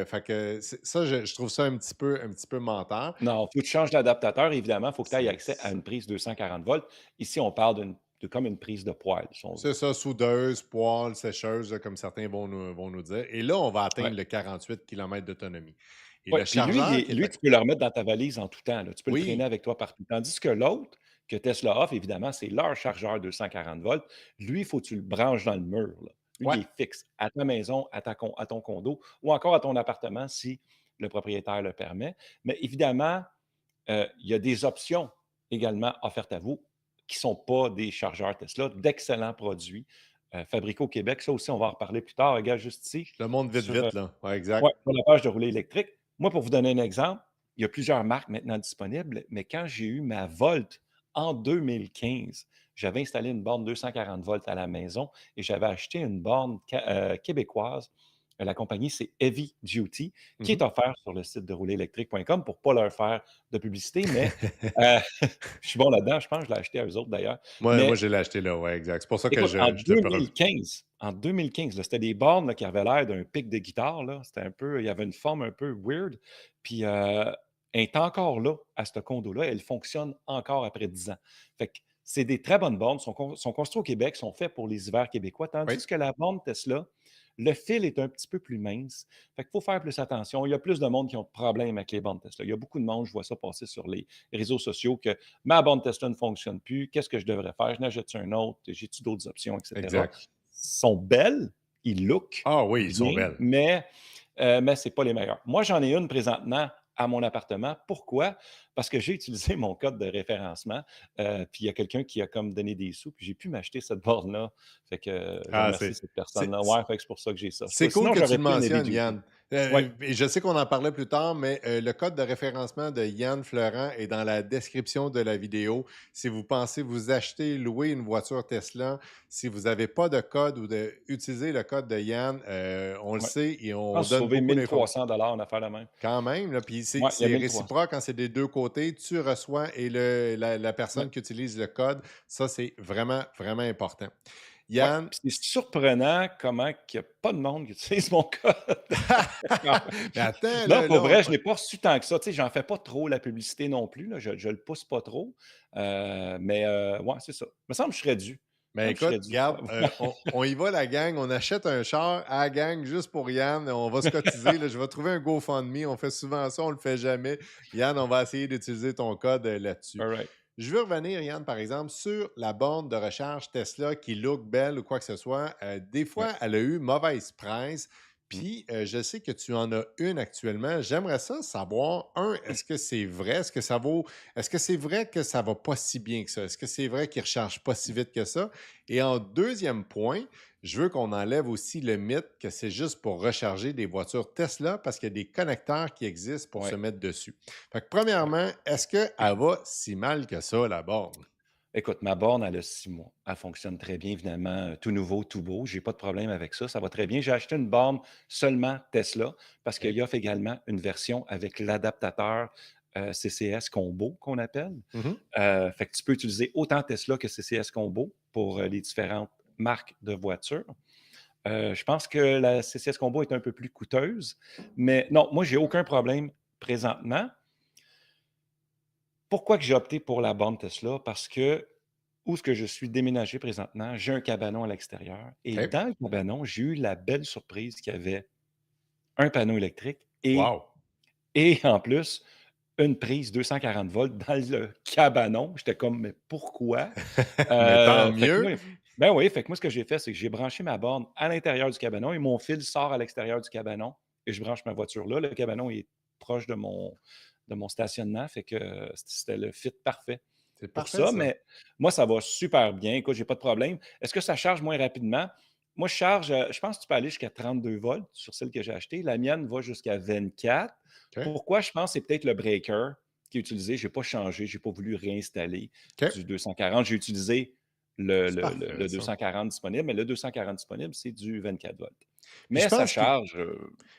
Fait que ça, je trouve ça un petit peu menteur. Non, faut que tu changes l'adaptateur, évidemment, il faut que tu aies C'est accès à ça. une prise 240 volts. Ici, on parle de comme une prise de poêle, si on veut. C'est ça, soudeuse, poêle, sécheuse, là, comme certains vont nous dire. Et là, on va Ouais. atteindre le 48 km d'autonomie. Et le Ouais, puis lui, chargeur qui est lui, à. tu peux le remettre dans ta valise en tout temps, là. Tu peux le traîner Oui, avec toi partout. Tandis que l'autre, que Tesla offre, évidemment, c'est leur chargeur 240 volts. Lui, il faut que tu le branches dans le mur, là. Lui, il ouais, est fixe à ta maison, à ton condo ou encore à ton appartement si le propriétaire le permet. Mais évidemment, il y a des options également offertes à vous qui ne sont pas des chargeurs Tesla, d'excellents produits fabriqués au Québec. Ça aussi, on va en reparler plus tard. Regarde juste ici, Je le montre vite, sur, vite, là. Ouais, exact. ouais, sur la page de rouler électrique. Moi, pour vous donner un exemple, il y a plusieurs marques maintenant disponibles, mais quand j'ai eu ma Volt en 2015, j'avais installé une borne 240 volts à la maison et j'avais acheté une borne québécoise. La compagnie, c'est Heavy Duty, qui est Mhm. offerte sur le site de roulerélectrique.com pour ne pas leur faire de publicité, mais euh, je suis bon là-dedans, je pense que je l'ai acheté à eux autres d'ailleurs. Moi, Mais je l'ai acheté là, ouais, exact. C'est pour ça que écoute, en je te parle. 2015, là, c'était des bornes là, qui avaient l'air d'un pic de guitare. Là. C'était un peu, il y avait une forme un peu weird. Puis elle est encore là, à ce condo-là. Elle fonctionne encore après 10 ans. Fait que c'est des très bonnes bornes. Sont construits au Québec, sont faits pour les hivers québécois. Oui, Tandis que la borne Tesla, le fil est un petit peu plus mince. Fait qu'il faut faire plus attention. Il y a plus de monde qui ont de problèmes avec les bornes Tesla. Il y a beaucoup de monde, je vois ça passer sur les réseaux sociaux, que ma borne Tesla ne fonctionne plus. Qu'est-ce que je devrais faire? Je n'achète un autre? J'ai-tu d'autres options, etc. exact. Sont belles, ils look Ah oui, ils sont bien, belles. mais ce n'est pas les meilleurs. Moi, j'en ai une présentement à mon appartement. Pourquoi? Parce que j'ai utilisé mon code de référencement, puis il y a quelqu'un qui a comme donné des sous, puis j'ai pu m'acheter cette borne-là. Fait que je Ah, remercie cette c'est, personne-là. Ouais, fait que c'est pour ça que j'ai ça. C'est cool Sinon, que tu j'aurais le pris un heavy mentionnes, duty. Yann. Oui, Et je sais qu'on en parlait plus tard, mais le code de référencement de Yann Fleurant est dans la description de la vidéo. Si vous pensez vous acheter, louer une voiture Tesla, si vous n'avez pas de code ou utilisez le code de Yann, on le ouais. sait et Je on pense donne sauver beaucoup 1300 d'informations. en affaire de même. Quand même, là, puis Ouais, il y a c'est 1300. réciproque quand c'est des deux côtés. Tu reçois et la Ouais. personne qui utilise le code, ça, c'est vraiment, vraiment important. Ouais, Yann, puis c'est surprenant comment qu'il n'y a pas de monde qui utilise mon code. mais attends, Non, là, pour là, vrai, je ne l'ai pas reçu tant que ça. Tu sais, j'en fais pas trop la publicité non plus, là. Je ne le pousse pas trop. Mais ouais, c'est ça. Il me semble que je serais dû. Il me ben semble que je écoute, serais dû. regarde, on y va la gang, on achète un char à la gang juste pour Yann, on va se cotiser, là, je vais trouver un GoFundMe, on fait souvent ça, on le fait jamais. Yann, on va essayer d'utiliser ton code là-dessus. All right. Je veux revenir, Yann, par exemple, sur la borne de recharge Tesla qui look belle ou quoi que ce soit. Des Ouais. fois, elle a eu mauvaise presse. Mm. Puis, je sais que tu en as une actuellement. J'aimerais ça savoir, est-ce que c'est vrai? Est-ce que c'est vrai que ça va pas si bien que ça? Est-ce que c'est vrai qu'il ne recharge pas si vite que ça? Et en deuxième point, je veux qu'on enlève aussi le mythe que c'est juste pour recharger des voitures Tesla parce qu'il y a des connecteurs qui existent pour se Ouais. mettre dessus. Fait que Ouais. premièrement, est-ce qu'elle va si mal que ça, la borne? Écoute, ma borne, elle a 6 mois. Elle fonctionne très bien, évidemment, tout nouveau, tout beau. J'ai pas de problème avec ça. Ça va très bien. J'ai acheté une borne seulement Tesla parce OK. qu'il offre également une version avec l'adaptateur CCS Combo qu'on appelle. Mhm. Fait que tu peux utiliser autant Tesla que CCS Combo pour les différentes marques de voitures. Je pense que la CCS Combo est un peu plus coûteuse, mais non, moi, j'ai aucun problème présentement. Pourquoi que j'ai opté pour la borne Tesla? Parce que où est-ce que je suis déménagé présentement, j'ai un cabanon à l'extérieur et OK. dans le cabanon, j'ai eu la belle surprise qu'il y avait un panneau électrique Wow! et en plus, une prise 240 volts dans le cabanon. J'étais comme: «Mais pourquoi?» Mais tant Fait que mieux. moi ben oui, fait que moi, ce que j'ai fait, c'est que j'ai branché ma borne à l'intérieur du cabanon et mon fil sort à l'extérieur du cabanon et je branche ma voiture là. Le cabanon est proche de mon stationnement, fait que c'était le fit parfait C'est pour parfait, ça, ça. mais moi, ça va super bien. Écoute, j'ai pas de problème. Est-ce que ça charge moins rapidement? Moi, je charge, je pense que tu peux aller jusqu'à 32 volts sur celle que j'ai achetée. La mienne va jusqu'à 24. OK. Pourquoi? Je pense que c'est peut-être le breaker qui est utilisé. Je n'ai pas changé, je n'ai pas voulu réinstaller OK. du 240. J'ai utilisé C'est parfait, le ça. 240 disponible, mais le 240 disponible, c'est du 24 volts. Puis je Mais ça pense qu'il charge,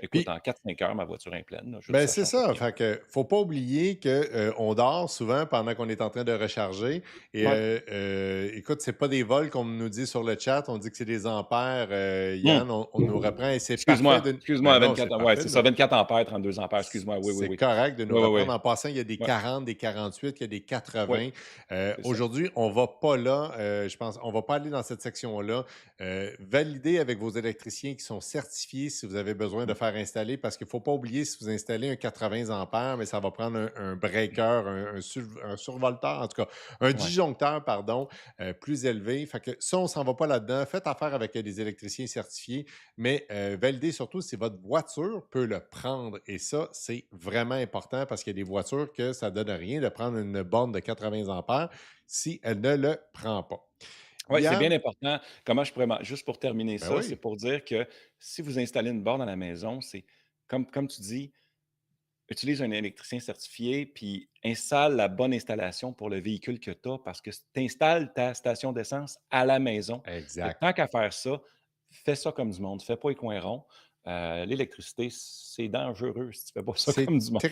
écoute, puis en 4-5 heures, ma voiture est pleine, là, juste ben, ça c'est charge ça. bien. Fait que faut pas oublier que, on dort souvent pendant qu'on est en train de recharger et Ouais. écoute, c'est pas des volts comme nous dit sur le chat, on dit que c'est des ampères, Hum. Yann, on nous reprend et c'est parfait Excuse-moi, de excuse-moi, ben à non, c'est 24 ouais, parfait c'est de ça, nous 24 ampères, 32 ampères, excuse-moi, oui, oui, c'est oui. correct de nous Oui, oui, reprendre. oui. En passant, il y a des Ouais, 40, des 48, il y a des oui, 80. c'est ça. Aujourd'hui, on va pas là, je pense on va pas aller dans cette section-là. Validez avec vos électriciens qui sont certifiés si vous avez besoin de faire installer, parce qu'il ne faut pas oublier, si vous installez un 80 ampères, mais ça va prendre un breaker, un survolteur, en tout cas, un Ouais. disjoncteur, pardon, plus élevé. Fait que ça, on ne s'en va pas là-dedans. Faites affaire avec des électriciens certifiés, mais validez surtout si votre voiture peut le prendre. Et ça, c'est vraiment important parce qu'il y a des voitures que ça ne donne rien de prendre une borne de 80 ampères si elle ne le prend pas. Ouais, c'est bien Yann, important. Comment je pourrais juste pour terminer ben ça, c'est oui, pour dire que si vous installez une borne à la maison, c'est comme tu dis, utilise un électricien certifié, puis installe la bonne installation pour le véhicule que tu as parce que tu installes ta station d'essence à la maison. Fait que exact. tant qu'à faire ça, fais ça comme du monde, fais pas les coins ronds. L'électricité, c'est dangereux si tu fais pas ça C'est comme du monde.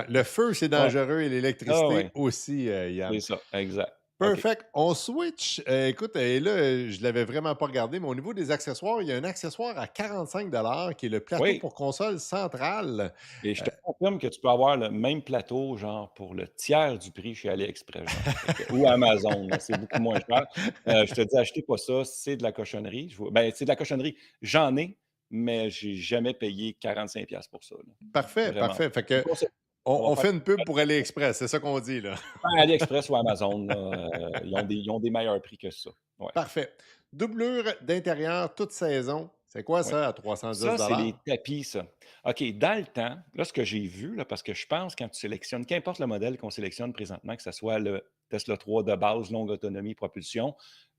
le feu, c'est Ouais. dangereux et Ah l'électricité ouais, aussi, c'est Yann. ça, exact. OK. Perfect. On switch. Écoute, et là, je ne l'avais vraiment pas regardé, mais au niveau des accessoires, il y a un accessoire à 45 qui est le plateau Oui. pour console centrale. Et je Euh, te confirme que tu peux avoir le même plateau, genre, pour le tiers du prix chez AliExpress, genre. Fait que ou Amazon, là, c'est beaucoup moins cher. Je te dis, achetez pas ça, c'est de la cochonnerie. C'est de la cochonnerie. J'en ai, mais j'ai jamais payé 45 pour ça, là. Parfait, Vraiment. parfait. Fait Je que conseille. on, Ça va on faire fait une pub pour AliExpress, c'est ça qu'on dit, là. AliExpress ou Amazon, là, ils ont des meilleurs prix que ça. Ouais, Parfait. Doublure d'intérieur toute saison. C'est quoi ouais. ça à 310? Ça, c'est les tapis, ça. OK, dans le temps, là, ce que j'ai vu, là, parce que je pense quand tu sélectionnes, qu'importe le modèle qu'on sélectionne présentement, que ce soit le Tesla 3 de base, longue autonomie, propulsion,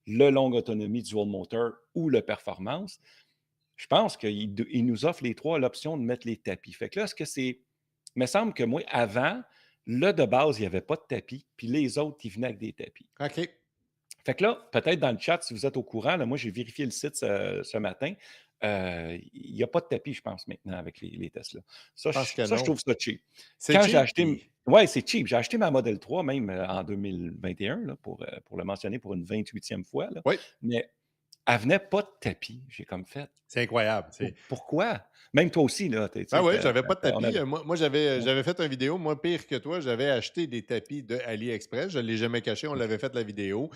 le longue autonomie dual motor ou le performance, je pense qu'il nous offre les trois l'option de mettre les tapis. Fait que là, est-ce que c'est. Il me semble que moi, avant, le de base, il n'y avait pas de tapis, puis les autres, ils venaient avec des tapis. OK. Fait que là, peut-être dans le chat, si vous êtes au courant, là, moi, j'ai vérifié le site ce matin. Il n'y a pas de tapis, je pense, maintenant, avec les Tesla. Je pense que Je non. trouve ça cheap. C'est Quand j'ai cheap, acheté. puis Ouais, c'est cheap. J'ai acheté ma Model 3 même en 2021, là, pour le mentionner pour une 28e fois. Là. oui, Mais elle venait pas de tapis. J'ai comme fait. c'est incroyable. Pourquoi? Même toi aussi, là. Tu Ben sais, oui, j'avais pas de on tapis. avait. Moi j'avais, Ouais. j'avais fait une vidéo. Moi, pire que toi, j'avais acheté des tapis de AliExpress. Je ne l'ai jamais caché. On l'avait fait la vidéo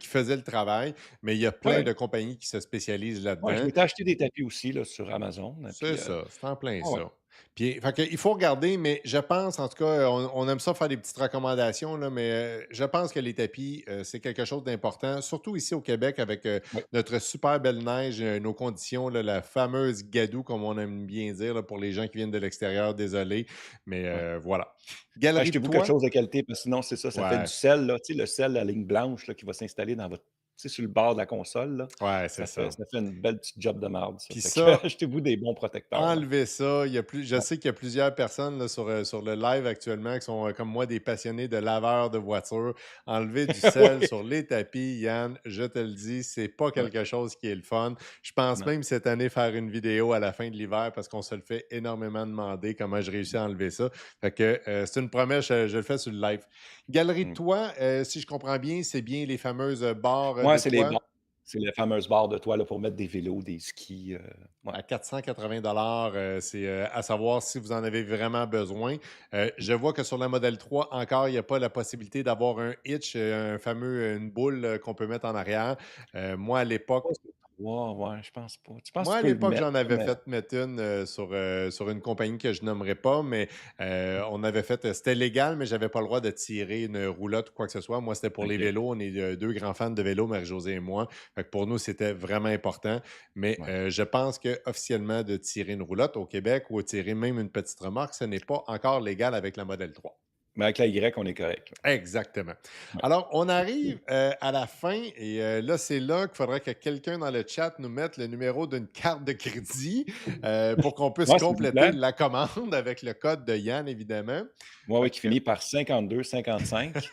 qui faisait le travail. Mais il y a Ouais, plein ouais. de compagnies qui se spécialisent Ouais, je là-dedans. m'étais acheté des tapis aussi là, sur Amazon. C'est ça, c'est en plein Ouais, ouais. ça. Puis, fait que, il faut regarder, mais je pense, en tout cas, on aime ça faire des petites recommandations, là, mais je pense que les tapis, c'est quelque chose d'important, surtout ici au Québec avec Ouais. notre super belle neige, nos conditions, là, la fameuse gadoue, comme on aime bien dire, là, pour les gens qui viennent de l'extérieur, désolé, mais Ouais. voilà. Galerie de Achetez-vous quelque toit, chose de qualité parce que sinon, c'est ça, ça fait du ouais, sel, là. Tu sais, le sel, la ligne blanche là, qui va s'installer dans votre. Tu sais, sur le bord de la console, là, ouais, c'est ça fait, ça. ça fait une belle petite job de marde, ça. Puis Fait que ça, achetez-vous des bons protecteurs, là. enlever ça. Je Ouais. sais qu'il y a plusieurs personnes là, sur le live actuellement qui sont comme moi des passionnés de laveurs de voitures. Enlever du sel Oui. sur les tapis, Yann, je te le dis, c'est pas Ouais. quelque chose qui est le fun. Je pense Non. même cette année faire une vidéo à la fin de l'hiver parce qu'on se le fait énormément demander comment je réussis à enlever ça. Fait que c'est une promesse, je le fais sur le live. Galerie de Mmh. toit, si je comprends bien, c'est bien les fameuses barres Ouais, de c'est les toit. barres. C'est les fameuses barres de toile là, pour mettre des vélos, des skis. Ouais. À 480 c'est à savoir si vous en avez vraiment besoin. Je vois que sur la Model 3, encore, il n'y a pas la possibilité d'avoir un hitch, un fameux, une boule qu'on peut mettre en arrière. Moi, à l'époque, Ouais, c'est 3, ouais, je pense pas. Tu penses moi, que à tu peux le l'époque, mettre, j'en là, avais mais fait mettre une sur une compagnie que je nommerai pas, mais on avait fait, c'était légal, mais j'avais pas le droit de tirer une roulotte ou quoi que ce soit. Moi, c'était pour les OK. vélos. On est deux grands fans de vélo, Marie-Josée et moi. Fait que pour nous, c'était vraiment important. Mais Ouais. je pense que officiellement, de tirer une roulotte au Québec ou de tirer même une petite remorque, ce n'est pas encore légal avec la Model 3. Mais avec la Y, on est correct, là. Exactement. Ouais. Alors, on arrive à la fin et là, c'est là qu'il faudrait que quelqu'un dans le chat nous mette le numéro d'une carte de crédit pour qu'on puisse Ouais, s'il vous compléter plaît. la commande avec le code de Yann, évidemment. Ouais, Fait ouais, qui que- finit par 52-55.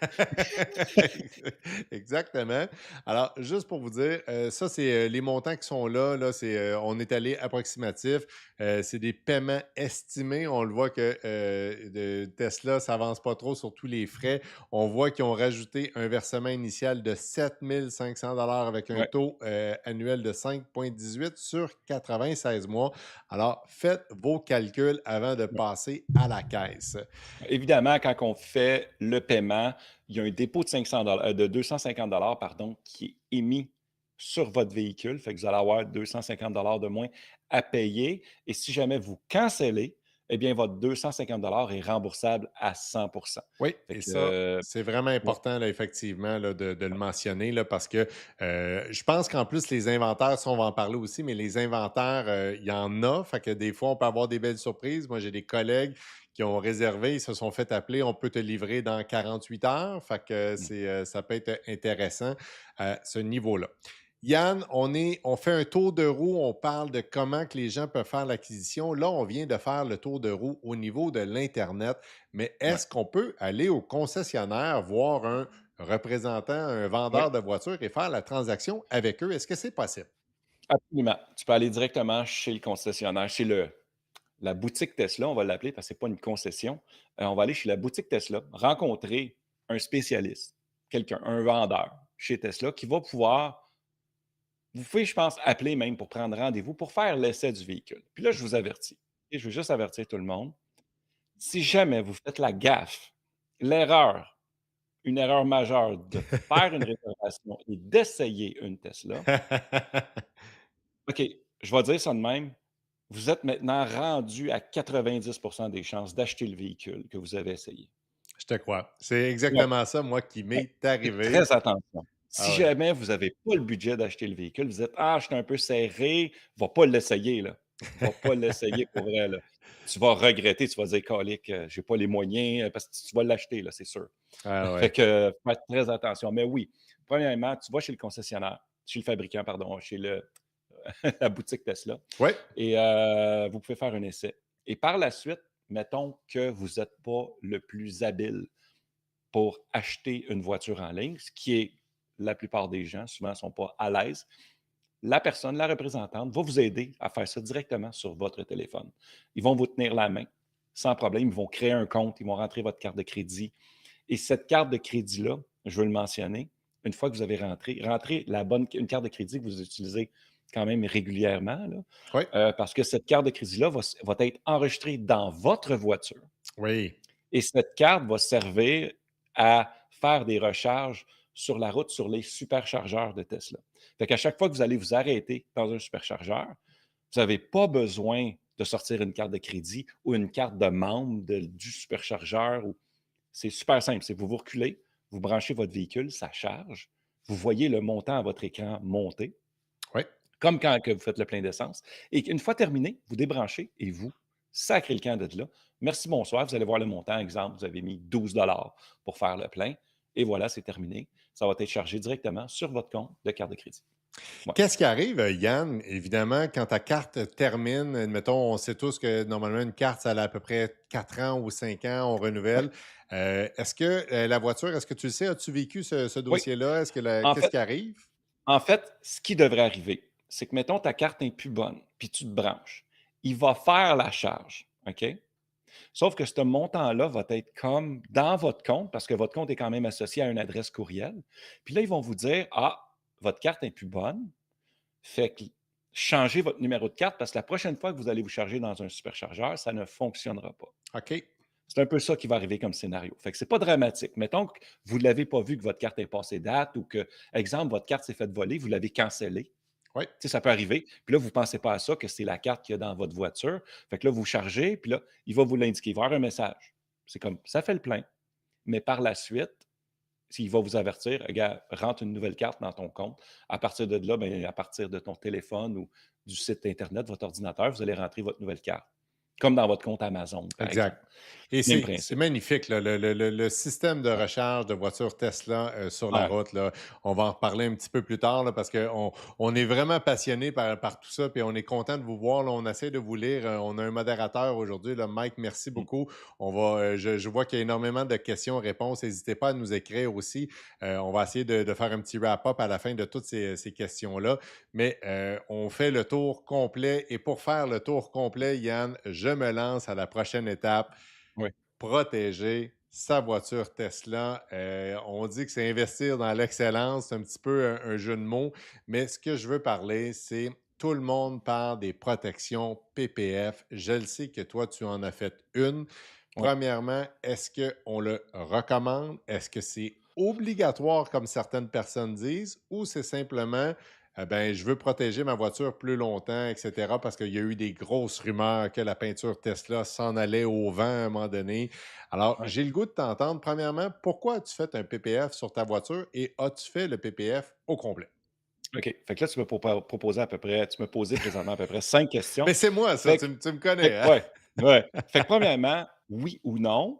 Exactement. Alors, juste pour vous dire, ça, c'est les montants qui sont là. Là c'est, on est allé approximatif. C'est des paiements estimés. On le voit que Tesla, ça avance pas trop sur tous les frais. On voit qu'ils ont rajouté un versement initial de 7 500 avec un Ouais. taux annuel de 5,18 sur 96 mois. Alors, faites vos calculs avant de Ouais. passer à la caisse. Évidemment, quand on fait le paiement, il y a un dépôt de 250 pardon, qui est émis sur votre véhicule. Fait que vous allez avoir 250 de moins à payer et si jamais vous cancellez, eh bien, votre 250 est remboursable à 100. Oui, Fait et que, ça, c'est vraiment ouais, important, là, effectivement, là, de le mentionner, là, parce que je pense qu'en plus, les inventaires, ça, on va en parler aussi, mais les inventaires, il y en a. Fait que des fois, on peut avoir des belles surprises. Moi, j'ai des collègues qui ont réservé, ils se sont fait appeler, on peut te livrer dans 48 heures. Fait que mmh, ça peut être intéressant à ce niveau-là. Yann, on fait un tour de roue, on parle de comment que les gens peuvent faire l'acquisition. Là, on vient de faire le tour de roue au niveau de l'Internet, mais ouais, est-ce qu'on peut aller au concessionnaire, voir un représentant, un oui, vendeur de voitures et faire la transaction avec eux? Est-ce que c'est possible? absolument. Tu peux aller directement chez le concessionnaire, chez la boutique Tesla, on va l'appeler parce que c'est pas une concession. On va aller chez la boutique Tesla, rencontrer un spécialiste, quelqu'un, un vendeur chez Tesla qui va pouvoir vous pouvez, je pense, appeler même pour prendre rendez-vous pour faire l'essai du véhicule. Puis là, je vous avertis et je veux juste avertir tout le monde, si jamais vous faites la gaffe, l'erreur, une erreur majeure de faire une réservation et d'essayer une Tesla, OK, je vais dire ça de même, vous êtes maintenant rendu à 90 des chances d'acheter le véhicule que vous avez essayé. Je te crois. C'est Ouais, exactement ça, moi, qui ouais. m'est Faites arrivé. très attention. Si Ah ouais. jamais vous avez pas le budget d'acheter le véhicule, vous êtes: «Ah, je suis un peu serré», va pas l'essayer, là. Va pas l'essayer pour vrai, là. Tu vas regretter, tu vas dire: «Calique, j'ai pas les moyens», parce que tu vas l'acheter, là, c'est sûr. Ah Fait ouais. que, faites très attention. Mais oui, premièrement, tu vas chez le concessionnaire, chez le fabricant, pardon, chez le la boutique Tesla Ouais. et vous pouvez faire un essai et par la suite, mettons que vous êtes pas le plus habile pour acheter une voiture en ligne, ce qui est la plupart des gens, souvent, ne sont pas à l'aise. La personne, la représentante, va vous aider à faire ça directement sur votre téléphone. Ils vont vous tenir la main sans problème. Ils vont créer un compte, ils vont rentrer votre carte de crédit. Et cette carte de crédit-là, je veux le mentionner, une fois que vous avez rentré une carte de crédit que vous utilisez quand même régulièrement, là, Ouais. parce que cette carte de crédit-là va être enregistrée dans votre voiture. Oui. Et cette carte va servir à faire des recharges sur la route, sur les superchargeurs de Tesla. Fait qu'à chaque fois que vous allez vous arrêter dans un superchargeur, vous n'avez pas besoin de sortir une carte de crédit ou une carte de membre du superchargeur. C'est super simple. C'est vous vous reculez, vous branchez votre véhicule, ça charge. Vous voyez le montant à votre écran monter, Ouais. comme quand que vous faites le plein d'essence. Et une fois terminé, vous débranchez et vous sacrez le camp de là. Merci, bonsoir. Vous allez voir le montant. Exemple, vous avez mis 12 pour faire le plein. Et voilà, c'est terminé. Ça va être chargé directement sur votre compte de carte de crédit. Ouais. Qu'est-ce qui arrive, Yann, évidemment, quand ta carte termine? Admettons, on sait tous que normalement, une carte, ça a à peu près 4 ans ou 5 ans, on Oui. renouvelle. Est-ce que la voiture, est-ce que tu le sais, as-tu vécu ce Oui. dossier-là? En Qu'est-ce fait, qui arrive? ce qui devrait arriver, c'est que, mettons, ta carte n'est plus bonne, puis tu te branches. Il va faire la charge. OK? Sauf que ce montant-là va être comme dans votre compte, parce que votre compte est quand même associé à une adresse courriel. Puis là, ils vont vous dire: «Ah, votre carte n'est plus bonne, fait que changez votre numéro de carte parce que la prochaine fois que vous allez vous charger dans un superchargeur, ça ne fonctionnera pas». OK. C'est un peu ça qui va arriver comme scénario. Fait que c'est pas dramatique. Mettons que vous ne l'avez pas vu que votre carte est passée date ou que, exemple, votre carte s'est faite voler, vous l'avez cancellée. Oui. Tu sais, ça peut arriver. Puis là, vous ne pensez pas à ça, que c'est la carte qu'il y a dans votre voiture. Fait que là, vous chargez, puis là, il va vous l'indiquer. Il va y avoir un message. C'est comme, ça fait le plein. Mais par la suite, s'il va vous avertir, regarde, rentre une nouvelle carte dans ton compte. À partir de là, bien, à partir de ton téléphone ou du site Internet, votre ordinateur, vous allez rentrer votre nouvelle carte. Comme dans votre compte Amazon, par exemple. Exact. Et Même c'est principe. magnifique, là, le système de Ouais. recharge de voitures Tesla sur la Ouais. route. Là. On va en reparler un petit peu plus tard là, parce qu'on est vraiment passionné par tout ça. Puis on est content de vous voir. Là, on essaie de vous lire. On a un modérateur aujourd'hui. Là. Mike, merci Mmh. beaucoup. Je vois qu'il y a énormément de questions-réponses. N'hésitez pas à nous écrire aussi. On va essayer de faire un petit wrap-up à la fin de toutes ces questions-là. Mais on fait le tour complet. Et pour faire le tour complet, Yann, je me lance à la prochaine étape, Oui. protéger sa voiture Tesla. On dit que c'est investir dans l'excellence, c'est un petit peu un jeu de mots, mais ce que je veux parler, c'est tout le monde parle des protections PPF. Je le sais que toi, tu en as fait une. Oui. Premièrement, est-ce qu'on le recommande? Est-ce que c'est obligatoire, comme certaines personnes disent, ou c'est simplement ben, je veux protéger ma voiture plus longtemps, et cetera, parce qu'il y a eu des grosses rumeurs que la peinture Tesla s'en allait au vent à un moment donné. Alors, Ouais. j'ai le goût de t'entendre. Premièrement, pourquoi as-tu fait un PPF sur ta voiture et as-tu fait le PPF au complet? OK. Fait que là, tu me posais présentement à peu près 5 Mais questions. c'est moi ça, Fait que tu me connais, fait que hein? ouais, ouais. Fait que premièrement, oui ou non,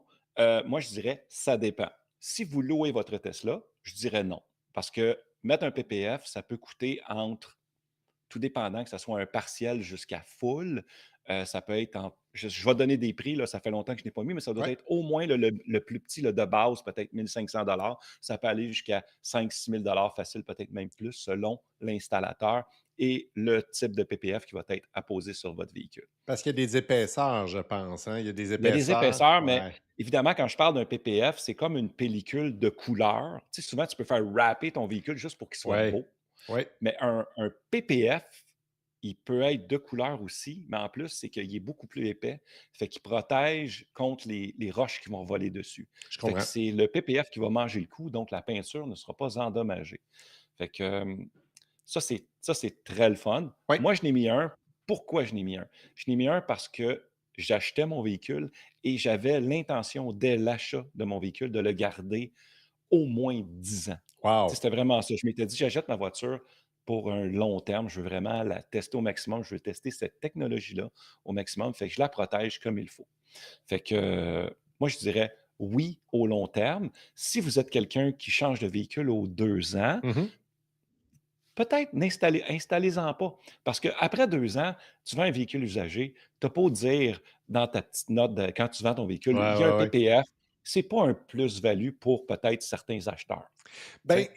moi, je dirais: «Ça dépend». Si vous louez votre Tesla, je dirais non. Parce que mettre un PPF, ça peut coûter entre tout dépendant que ça soit un partiel jusqu'à full, ça peut être en je vais donner des prix, là, ça fait longtemps que je n'ai pas mis, mais ça doit Ouais. être au moins le plus petit, là, de base, peut-être 1 500. Ça peut aller jusqu'à 5 000 6 000 facile, peut-être même plus, selon l'installateur et le type de PPF qui va être apposé sur votre véhicule. Parce qu'il y a des épaisseurs, je pense, hein? Il y a des Il y a des épaisseurs épaisseurs, mais ouais. évidemment, quand je parle d'un PPF, c'est comme une pellicule de couleur. Tu sais, souvent, tu peux faire wrapper ton véhicule juste pour qu'il soit Ouais. beau. Ouais. Mais un PPF, il peut être de couleur aussi, mais en plus, c'est qu'il est beaucoup plus épais, fait qu'il protège contre les roches qui vont voler dessus. Je Fait que comprends. c'est le PPF qui va manger le coup, donc la peinture ne sera pas endommagée. Fait que, ça, c'est très le fun. Ouais. Moi, je n'ai mis un. Pourquoi je n'ai mis un? Je n'ai mis un parce que j'achetais mon véhicule et j'avais l'intention, dès l'achat de mon véhicule, de le garder au moins 10 ans. Tu sais, Wow! c'était vraiment ça. Je m'étais dit: «J'achète ma voiture pour un long terme. Je veux vraiment la tester au maximum. Je veux tester cette technologie-là au maximum. Fait que je la protège comme il faut». Fait que, moi, je dirais oui au long terme. Si vous êtes quelqu'un qui change de véhicule aux 2 ans, Mmh. peut-être installez-en pas. Parce qu'après 2 ans, tu vends un véhicule usagé, tu as beau dire dans ta petite note de quand tu vends ton véhicule: Ouais, «Il y a un ouais, ouais. PPF», c'est pas un plus-value pour peut-être certains acheteurs. Tu Ben, sais?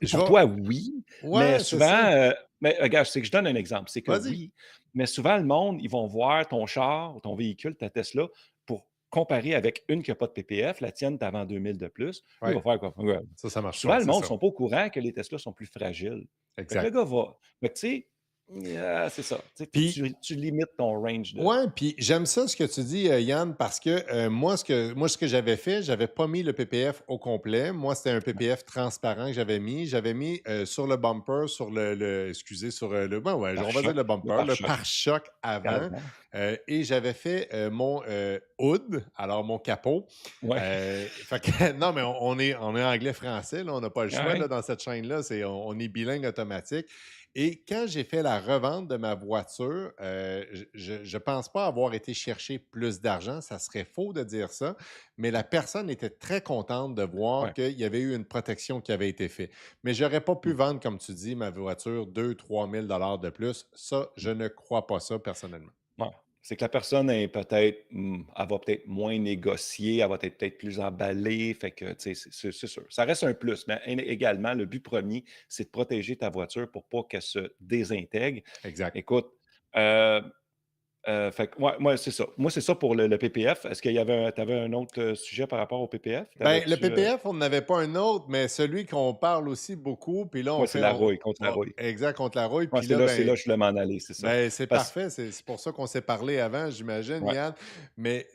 Et je pour vais toi, oui, mais ouais, c'est ça. souvent, mais regarde, c'est que je donne un exemple, c'est que Vas-y. oui, mais souvent le monde, ils vont voir ton char, ton véhicule, ta Tesla, pour comparer avec une qui a pas de PPF, la tienne, tu en 2 000 de plus. Lui, il Ouais, va faire quoi? Ouais. ça marche Souvent, pas, le c'est monde ne ça. sont pas au courant que les Tesla sont plus fragiles. Fait que le Exact. gars va fait que tu sais, c'est ça, tu sais, faut que Puis tu limites ton range de ouais, puis j'aime ça ce que tu dis, Yann, parce que, moi, ce que j'avais fait, j'avais pas mis le PPF au complet. Moi, c'était un PPF transparent que j'avais mis. J'avais mis, sur le bumper, sur le excusez, sur, le ben, ouais, on va dire pare-choc, le le bumper, le pare-choc pare-choc avant, avant. et j'avais fait, mon, hood, alors mon capot. Ouais, Fait que non, mais on est anglais-français, là, on n'a pas le choix, là, ouais, dans cette chaîne-là, on est bilingue automatique. Et quand j'ai fait la revente de ma voiture, je pense pas avoir été chercher plus d'argent, ça serait faux de dire ça, mais la personne était très contente de voir ouais. qu'il y avait eu une protection qui avait été faite. Mais j'aurais pas pu Mmh, vendre, comme tu dis, ma voiture 2 000 3 000 de plus. Ça, je mmh. ne crois pas ça personnellement. Ouais. C'est que la personne est peut-être, elle va peut-être moins négocier, elle va être peut-être plus emballée, fait que, tu sais, c'est sûr. Ça reste un plus, mais également, le but premier, c'est de protéger ta voiture pour pas qu'elle se désintègre. Exact. Écoute, heu fait que ouais, moi, c'est ça. Moi, c'est ça pour le PPF. Est-ce qu'il y avait tu avais un autre, sujet par rapport au PPF? Ben, le T'avais-tu, PPF, on n'avait pas un autre, mais celui qu'on parle aussi beaucoup, puis là, ouais, c'est la rouille, contre la rouille. exact, contre la rouille, Ouais, puis là, c'est là ben, que je voulais m'en aller, c'est ça. c'est Parce parfait, c'est pour ça qu'on s'est parlé avant, j'imagine, ouais, Yann. Mais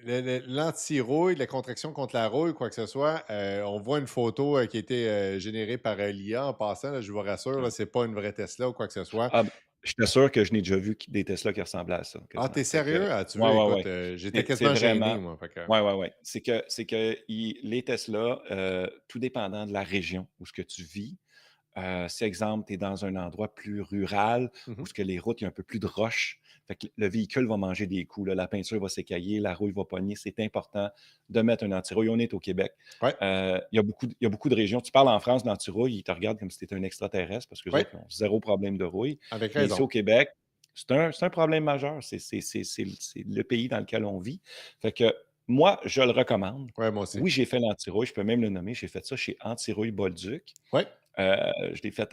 l'anti-rouille, la contraction contre la rouille, quoi que ce soit, on voit une photo qui a été générée par l'IA en passant, là, je vous rassure, ouais. là, c'est pas une vraie Tesla ou quoi que ce soit. Ah, je t'assure que je n'ai déjà vu des Tesla qui ressemblaient à ça, Ah, quasiment. t'es Fait que sérieux? Ah, tu ouais, veux, ouais, écoute, ouais. j'étais C'est quasiment gêné, vraiment moi. Fait que, ouais, ouais, ouais. C'est que les Tesla, tout dépendant de la région où ce que tu vis, si, exemple, tu es dans un endroit plus rural où mhm. ce que les routes, il y a un peu plus de roches, fait que le véhicule va manger des coups, là, la peinture va s'écailler, la rouille va pogner. C'est important de mettre un anti-rouille. On est au Québec. Ouais, Il y a beaucoup de régions. Tu parles en France d'anti-rouille, ils te regardent comme si tu étais un extraterrestre parce que les ouais, autres, ils ont zéro problème de rouille. avec Mais ici raison. au Québec, c'est un problème majeur. C'est le pays dans lequel on vit. Fait que moi, je le recommande. Ouais, moi aussi. Oui, j'ai fait l'anti-rouille, je peux même le nommer. J'ai fait ça chez Anti-Rouille Bolduc. Ouais, Je l'ai fait,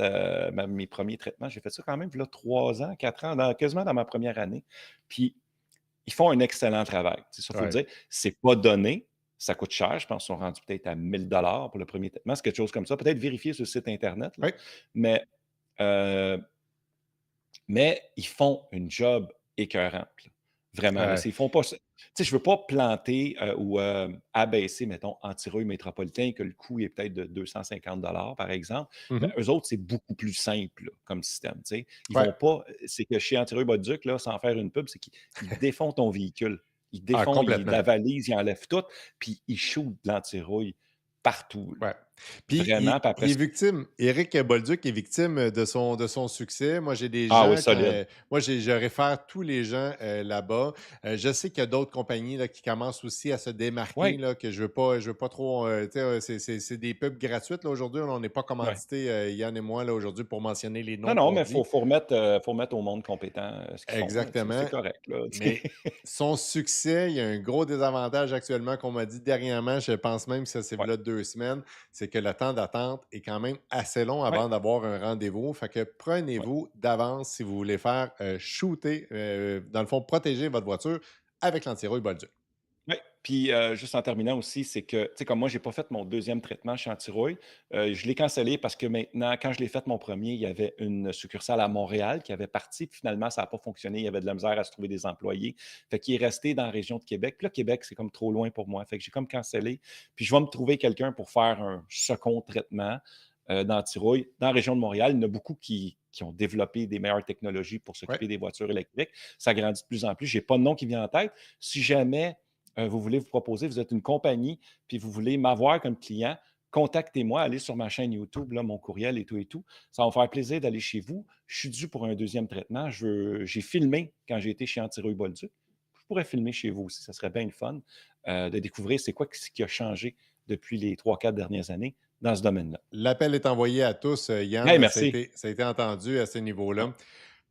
mes premiers traitements, j'ai fait ça quand même, là, 3 ans, 4 ans, quasiment dans ma première année. Puis, ils font un excellent travail. C'est ça, il faut le ouais. dire. C'est pas donné, ça coûte cher. Je pense qu'ils sont rendus peut-être à 1 000 pour le premier traitement. C'est quelque chose comme ça. Peut-être vérifier sur le site Internet, là. Ouais. Mais, euh, mais ils font une job écœurante, là. Vraiment, là. Ouais. Ils font pas ça. sais, je veux pas planter, ou abaisser, mettons, Antirouille Métropolitain, que le coût est peut-être de 250 par exemple. Mais Mhm. eux autres, c'est beaucoup plus simple, là, comme système, tu sais. Ils Ouais. vont pas c'est que chez Antirouille Bolduc, là, sans faire une pub, c'est qu'ils défont ton véhicule. Ils Ah, défont, ils complètement. l'avalisent, ils enlèvent tout, puis ils shootent de l'antirouille partout, là. Ouais. Puis Vraiment, puis après il est ça victime, Éric Bolduc est victime de son succès. Moi, j'ai des ah oui, gens, solide. moi, je réfère tous les gens là-bas. Je sais qu'il y a d'autres compagnies là, qui commencent aussi à se démarquer, Oui, là, que je veux pas trop. Tu sais, c'est des pubs gratuites là, aujourd'hui. On n'est pas oui. commandité, Yann et moi, là, aujourd'hui, pour mentionner les Non, noms non, qu'on mais dit. faut remettre au monde compétent, ce qu'ils font, là, tu sais, c'est Exactement. correct, là, tu sais. Mais son succès, il y a un gros désavantage actuellement qu'on m'a dit dernièrement, je pense même que ça c'est Ouais, là 2 semaines, c'est que le temps d'attente est quand même assez long ouais, avant d'avoir un rendez-vous. Fait que ouais. prenez-vous d'avance si vous voulez faire, shooter, dans le fond, protéger votre voiture avec l'antirouille Bolduc. Oui, puis, juste en terminant aussi, c'est que, tu sais, comme moi, j'ai pas fait mon deuxième traitement chez Antirouille, je l'ai cancellé parce que maintenant, quand je l'ai fait mon premier, il y avait une succursale à Montréal qui avait parti, puis finalement, ça a pas fonctionné. Il y avait de la misère à se trouver des employés. Fait qu'il est resté dans la région de Québec. Puis là, Québec, c'est comme trop loin pour moi. Fait que j'ai comme cancellé. Puis je vais me trouver quelqu'un pour faire un second traitement, d'Antirouille dans la région de Montréal. Il y en a beaucoup qui ont développé des meilleures technologies pour Ouais. s'occuper des voitures électriques. Ça grandit de plus en plus. J'ai pas de nom qui vient en tête. Si jamais vous voulez vous proposer, vous êtes une compagnie, puis vous voulez m'avoir comme client, contactez-moi, allez sur ma chaîne YouTube, là, mon courriel et tout et tout. Ça va me faire plaisir d'aller chez vous. Je suis dû pour un deuxième traitement. J'ai filmé quand j'ai été chez Antirouille Bolduc. Je pourrais filmer chez vous aussi. Ça serait bien le fun de découvrir c'est quoi ce qui a changé depuis les 3, 4 dernières années dans ce domaine-là. L'appel est envoyé à tous, Hey, Yann, merci. ça a été entendu à ce Ouais. niveau-là.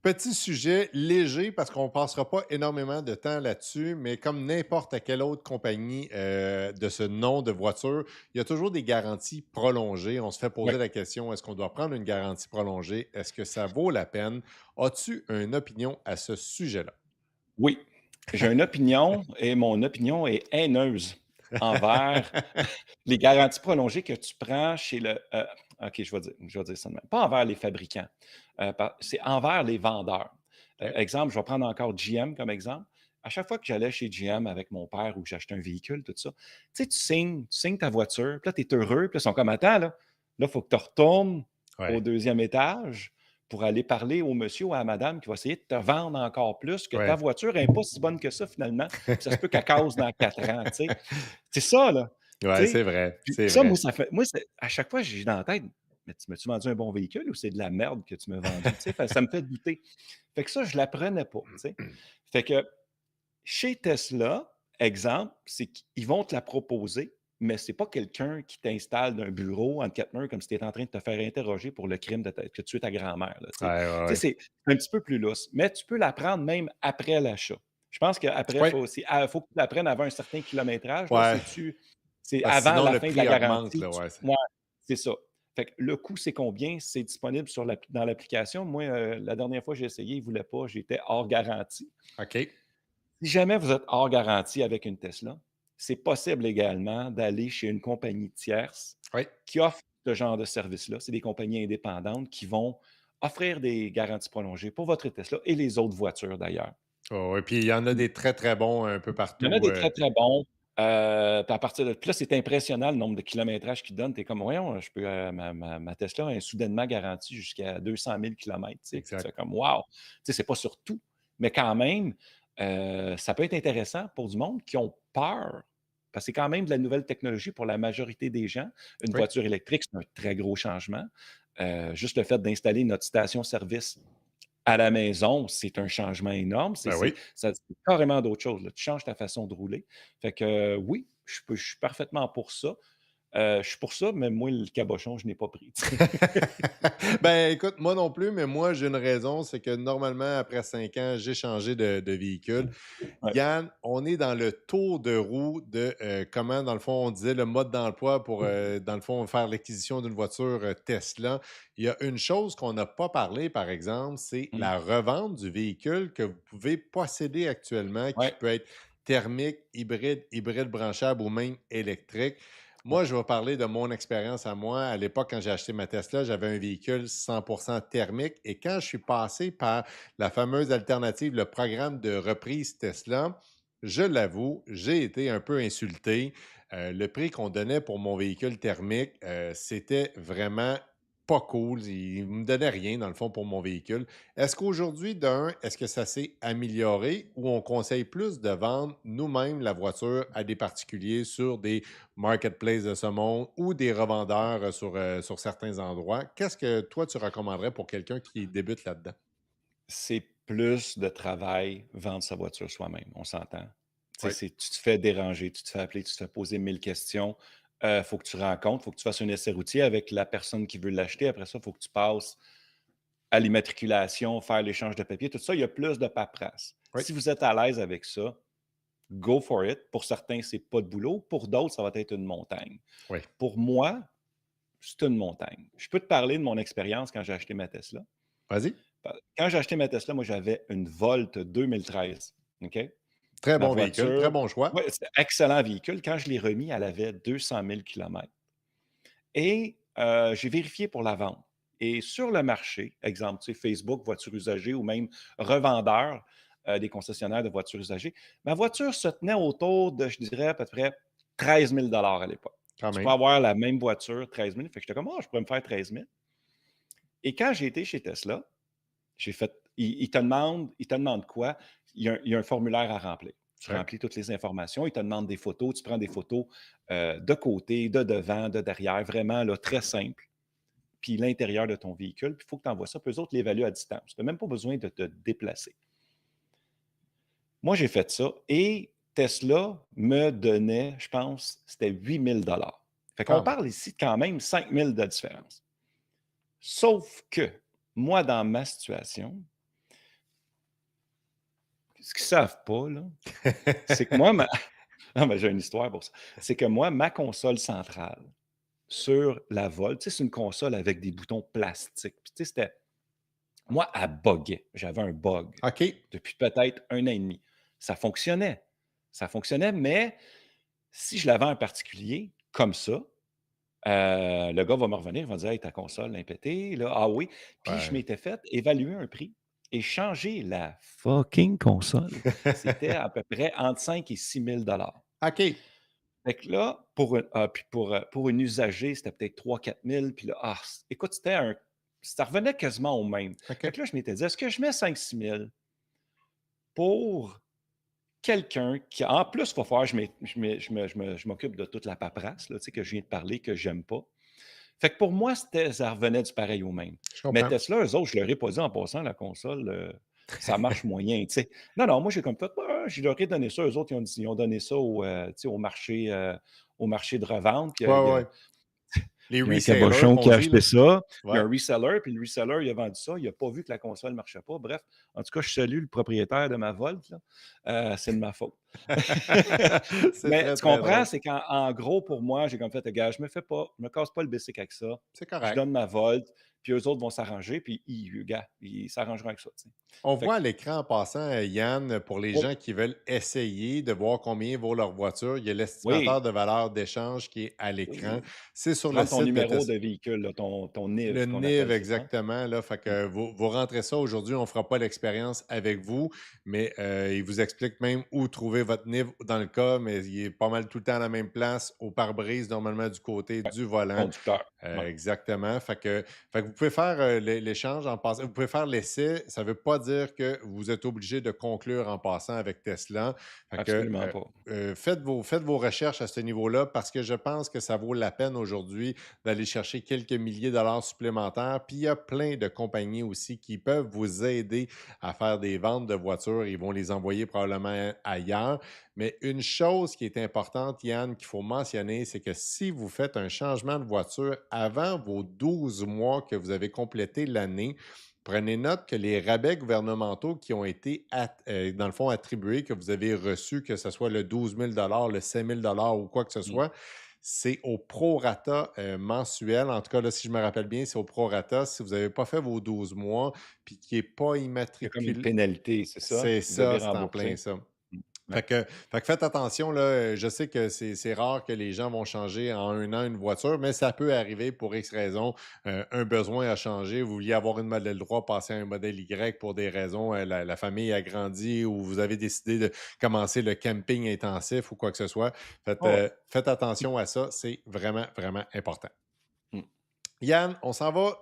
Petit sujet léger parce qu'on ne passera pas énormément de temps là-dessus, mais comme n'importe quelle autre compagnie de ce nom de voiture, il y a toujours des garanties prolongées. On se fait Oui. poser la question, est-ce qu'on doit prendre une garantie prolongée? Est-ce que ça vaut la peine? As-tu une opinion à ce sujet-là? Oui. J'ai une opinion et mon opinion est haineuse envers les garanties prolongées que tu prends chez le OK, je vais dire ça de même. Pas envers les fabricants, c'est envers les vendeurs. OK. Exemple, je vais prendre encore GM comme exemple. À chaque fois que j'allais chez GM avec mon père ou que j'achetais un véhicule, tout ça, tu sais, tu signes ta voiture, puis là, tu es heureux, puis là, ils sont comme: «Attends, là, il faut que tu retournes au Ouais. deuxième étage pour aller parler au monsieur ou à la madame qui va essayer de te vendre encore plus que ta Ouais. voiture n'est pas si bonne que ça finalement, puis ça se peut qu'elle casse dans 4 ans», tu sais? C'est ça, là. Ouais, Tu sais? c'est vrai. Puis C'est ça, moi, vrai. ça fait moi, c'est à chaque fois, j'ai dans la tête: «Mais tu m'as-tu vendu un bon véhicule ou c'est de la merde que tu m'as vendu?» Tu sais? Ça me fait douter. Fait que ça, je l'apprenais pas, tu sais? Fait que chez Tesla, exemple, c'est qu'ils vont te la proposer, mais c'est pas quelqu'un qui t'installe d'un bureau entre 4 murs comme si tu étais en train de te faire interroger pour le crime de que tu es ta grand-mère, là, tu sais? Ouais, ouais, Tu sais, ouais. c'est un petit peu plus lousse, mais tu peux la prendre même après l'achat. Je pense qu'après, il Ouais. faut que tu la prennes avant un certain kilométrage, là, Ouais. c'est Parce que avant sinon, la le fin de la prix augmente, garantie, là. tu Ouais. ouais, c'est ça. Fait que le coût, c'est combien? C'est disponible dans l'application. Moi, la dernière fois que j'ai essayé, ils ne voulaient pas, j'étais hors garantie. OK. Si jamais vous êtes hors garantie avec une Tesla, c'est possible également d'aller chez une compagnie tierce Oui. qui offre ce genre de service-là. C'est des compagnies indépendantes qui vont offrir des garanties prolongées pour votre Tesla et les autres voitures d'ailleurs. Oh, oui, puis il y en a Puis, des très, très bons un peu il y en a partout. des très, très bons. Puis à partir de puis là, c'est impressionnant le nombre de kilométrages qu'ils donnent. Tu es comme: «Voyons, je peux, ma Tesla est soudainement garantie jusqu'à 200 000 kilomètres», tu sais? Puis tu fais Exact. comme: «Wow!» Tu sais, c'est pas sur tout, mais quand même, ça peut être intéressant pour du monde qui ont peur, parce que c'est quand même de la nouvelle technologie pour la majorité des gens. Une Oui. voiture électrique, c'est un très gros changement. Juste le fait d'installer notre station-service à la maison, c'est un changement énorme. Ben oui. C'est carrément d'autres choses, là. Tu changes ta façon de rouler. Fait que, oui, je suis parfaitement pour ça. Je suis pour ça, mais moi, le cabochon, je n'ai pas pris, tu sais. Ben, écoute, moi non plus, mais moi, j'ai une raison, c'est que normalement, après 5 ans, j'ai changé de véhicule. Ouais. Yann, on est dans le tour de roue de comment, dans le fond, on disait le mode d'emploi pour, dans le fond, faire l'acquisition d'une voiture Tesla. Il y a une chose qu'on n'a pas parlé, par exemple, c'est Mmh. la revente du véhicule que vous pouvez posséder actuellement, qui Ouais, peut être thermique, hybride, hybride branchable ou même électrique. ouais. Moi, je vais parler de mon expérience à moi. À l'époque, quand j'ai acheté ma Tesla, j'avais un véhicule 100% thermique. Et quand je suis passé par la fameuse alternative, le programme de reprise Tesla, je l'avoue, j'ai été un peu insulté. Le prix qu'on donnait pour mon véhicule thermique, c'était vraiment pas cool. Il me donnait rien, dans le fond, pour mon véhicule. Est-ce qu'aujourd'hui, est-ce que ça s'est amélioré ou on conseille plus de vendre nous-mêmes la voiture à des particuliers sur des marketplaces de ce monde ou des revendeurs sur certains endroits? Qu'est-ce que toi, tu recommanderais pour quelqu'un qui débute là-dedans? C'est plus de travail vendre sa voiture soi-même, on s'entend. Tu sais, Oui, tu te fais déranger, tu te fais appeler, tu te fais poser 1000 questions. Faut que tu rencontres, faut que tu fasses un essai routier avec la personne qui veut l'acheter. Après ça, il faut que tu passes à l'immatriculation, faire l'échange de papier, tout ça. Il y a plus de paperasse. oui, Si vous êtes à l'aise avec ça, go for it. Pour certains, c'est pas de boulot. Pour d'autres, ça va être une montagne. oui. Pour moi, c'est une montagne. Je peux te parler de mon expérience quand j'ai acheté ma Tesla. Vas-y. Quand j'ai acheté ma Tesla, moi, j'avais une Volt 2013. OK? Très Ma bon véhicule, très voiture, bon choix. ouais, c'est un excellent véhicule. Quand je l'ai remis, elle avait 200 000 kilomètres. Et j'ai vérifié pour la vente. Et sur le marché, exemple, tu sais, Facebook, voitures usagées ou même revendeurs, des concessionnaires de voitures usagées, ma voiture se tenait autour de, je dirais, à peu près 13 000 à l'époque. Quand Tu peux même. avoir la même voiture, 13 000. Fait que j'étais comme, oh, je pourrais me faire 13 000. Et quand j'ai été chez Tesla, j'ai fait, il te demande quoi? Il y a un formulaire à remplir. Tu OK. remplis toutes les informations, il te demande des photos, tu prends des photos de côté, de devant, de derrière, vraiment là, très simple. Puis l'intérieur de ton véhicule, puis il faut que tu envoies ça, puis eux autres l'évaluent à distance. Tu n'as même pas besoin de te déplacer. Moi, j'ai fait ça et Tesla me donnait, je pense, c'était 8 000 $. Fait qu'on Quand même. parle ici de quand même 5 000 de différence. Sauf que moi, dans ma situation, ce qu'ils ne savent pas, là, c'est que moi, non, mais j'ai une histoire pour ça. C'est que moi, ma console centrale sur la Volt, tu sais, c'est une console avec des boutons plastiques. Puis, tu sais, c'était. Moi, elle buggait. J'avais un bug OK. depuis peut-être un an et demi. Ça fonctionnait. Ça fonctionnait, mais si je l'avais en particulier, comme ça, le gars va me revenir, il va me dire: «Hey, ta console est pétée, là». Ah oui. Puis je Ouais. m'étais fait évaluer un prix et changer la fucking console, c'était à peu près entre 5 et 6 000 $. OK. Fait que là, puis pour une usagée, c'était peut-être 3 000 4 000. Puis là, écoute, ça revenait quasiment au même. Fait OK. que là, je m'étais dit: «Est-ce que je mets 5 6 000 pour quelqu'un qui en plus, il va falloir que je m'occupe de toute la paperasse, là, tu sais, que je viens de parler, que j'aime pas». Fait que pour moi, ça revenait du pareil au même. Je Mais comprends. Tesla, eux autres, je leur ai pas dit en passant, la console, ça marche moyen, tu sais. Non, non, moi, j'ai comme fait, je leur ai donné ça. Eux autres, ils ont donné ça tu sais, au marché de revente. Puis Ouais, ouais, ouais. Les il y a un resellers cabochon qu'on qui a dit, là. acheté ça, il y a Ouais. un reseller, puis le reseller, il a vendu ça, il n'a pas vu que la console ne marchait pas. Bref, en tout cas, je salue le propriétaire de ma Volt, là. C'est de ma faute. C'est Mais très, tu très comprends, drôle. c'est qu'en gros, pour moi, j'ai comme fait: «Gars, je me casse pas le basic avec ça. C'est Je correct. donne ma Volt, puis eux autres vont s'arranger, puis gars, ils s'arrangeront avec ça», tu sais. On Fait que voit à l'écran en passant, Yann, pour les oui, gens qui veulent essayer de voir combien vaut leur voiture, il y a l'estimateur oui, de valeur d'échange qui est à l'écran. oui. C'est sur Tu le rentres ton site de numéro Tesla. de véhicule, là, ton Le NIV qu'on NIV, appelle, c'est ça? exactement. Là, fait Mmh. que vous rentrez ça aujourd'hui. On ne fera pas l'expérience avec vous, mais il vous explique même où trouver votre NIV dans le cas, mais il est pas mal tout le temps à la même place, au pare-brise, normalement du côté Ouais, du volant. conducteur, ouais. Exactement. Fait que vous pouvez faire l'échange en passant. Vous pouvez faire l'essai. Ça ne veut pas dire que vous êtes obligé de conclure en passant avec Tesla. Fait que, Absolument pas. faites vos recherches à ce niveau-là parce que je pense que ça vaut la peine aujourd'hui d'aller chercher quelques milliers de dollars supplémentaires. Puis il y a plein de compagnies aussi qui peuvent vous aider à faire des ventes de voitures. Ils vont les envoyer probablement ailleurs. Mais une chose qui est importante, Yann, qu'il faut mentionner, c'est que si vous faites un changement de voiture avant vos 12 mois que vous avez complété l'année, prenez note que les rabais gouvernementaux qui ont été, dans le fond, attribués, que vous avez reçus, que ce soit le 12 000 le 5 000 ou quoi que ce Mmh. soit, c'est au prorata mensuel. En tout cas, là, si je me rappelle bien, c'est au prorata. Si vous n'avez pas fait vos 12 mois, puis qui n'est pas Il y a comme une immatriculé, pénalité, c'est ça? c'est Vous devez ça, c'est en plein rembourser? ça. Mmh. Ouais. Fait que faites attention, là. Je sais que c'est rare que les gens vont changer en un an une voiture, mais ça peut arriver pour X raisons. Un besoin a changé. Vous vouliez avoir une modèle 3, passer à un modèle Y pour des raisons. La famille a grandi ou vous avez décidé de commencer le camping intensif ou quoi que ce soit. Oh, ouais. Faites attention à ça. C'est vraiment, vraiment important. Mmh. Yann, on s'en va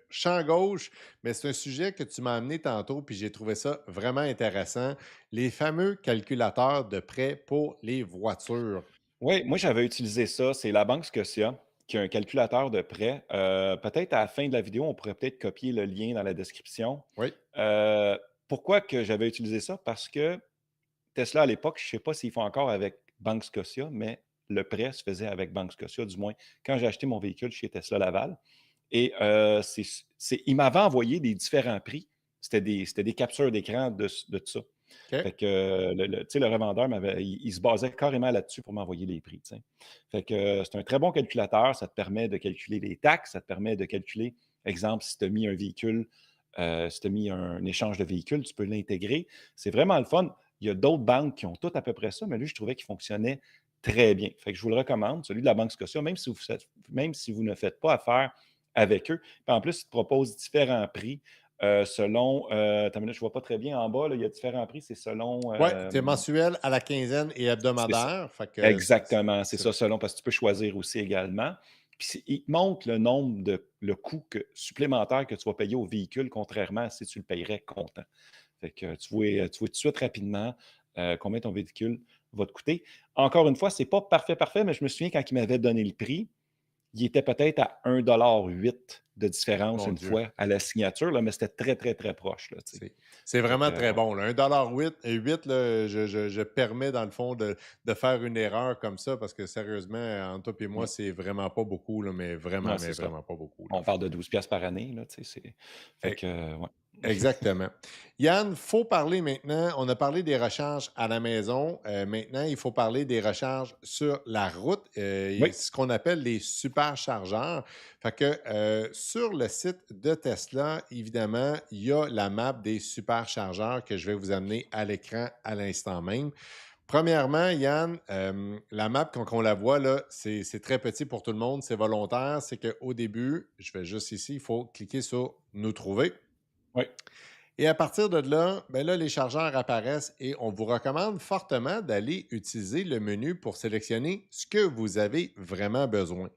champ gauche, mais c'est un sujet que tu m'as amené tantôt, puis j'ai trouvé ça vraiment intéressant. Les fameux calculateurs de prêt pour les voitures. Oui, moi, j'avais utilisé ça. C'est la Banque Scotia qui a un calculateur de prêt. Peut-être à la fin de la vidéo, on pourrait peut-être copier le lien dans la description. Oui, Heu, Pourquoi que j'avais utilisé ça? Parce que Tesla, à l'époque, je ne sais pas s'ils font encore avec Banque Scotia, mais le prêt se faisait avec Banque Scotia, du moins quand j'ai acheté mon véhicule chez Tesla Laval. Et il m'avait envoyé des différents prix. C'était des captures d'écran de tout ça. OK. Fait que tu sais, le revendeur il se basait carrément là-dessus pour m'envoyer les prix, tu sais. Fait que c'est un très bon calculateur. Ça te permet de calculer les taxes, ça te permet de calculer, exemple, si tu as mis un véhicule, si tu as mis un échange de véhicule, tu peux l'intégrer. C'est vraiment le fun. Il y a d'autres banques qui ont toutes à peu près ça, mais lui, je trouvais qu'il fonctionnait très bien. Fait que je vous le recommande, celui de la Banque Scotia, même si vous ne faites pas affaire avec eux. Puis en plus, ils te proposent différents prix selon, attends une minute, je ne vois pas très bien en bas, là, il y a différents prix, c'est selon, Ouais, c'est mensuel, à la quinzaine et c'est ça. hebdomadaire. Fait que Exactement, c'est c'est ça, selon, parce que tu peux choisir aussi également. Puis il te montre le coût supplémentaire que tu vas payer au véhicule, contrairement à si tu le payerais comptant. Fait que tu vois tout de suite rapidement combien ton véhicule va te coûter. Encore une fois, ce n'est pas parfait, parfait, mais je me souviens quand il m'avait donné le prix, il était peut-être à 1,08 de différence mon une Dieu. fois à la signature, là, mais c'était très, très, très proche. Là, tu sais. C'est Fait que, vraiment très ouais. bon, là. 1,08 8 là, je permets, dans le fond, de faire une erreur comme ça parce que sérieusement, entre toi et moi, Mm. c'est vraiment pas beaucoup, là, Ouais, mais c'est ça. vraiment pas beaucoup, là. On parle de 12 piastres par année. Là, tu sais, fait Eh, que, ouais. exactement. Yann, faut parler maintenant. On a parlé des recharges à la maison. Maintenant, il faut parler des recharges sur la route, Oui, ce qu'on appelle les superchargeurs. Fait que sur le site de Tesla, évidemment, il y a la map des superchargeurs que je vais vous amener à l'écran à l'instant même. Premièrement, Yann, la map, quand on la voit, là, c'est très petit pour tout le monde, c'est volontaire. C'est qu'au début, je vais juste ici, il faut cliquer sur Nous trouver. oui, Et à partir de là, ben là, les chargeurs apparaissent et on vous recommande fortement d'aller utiliser le menu pour sélectionner ce que vous avez vraiment besoin.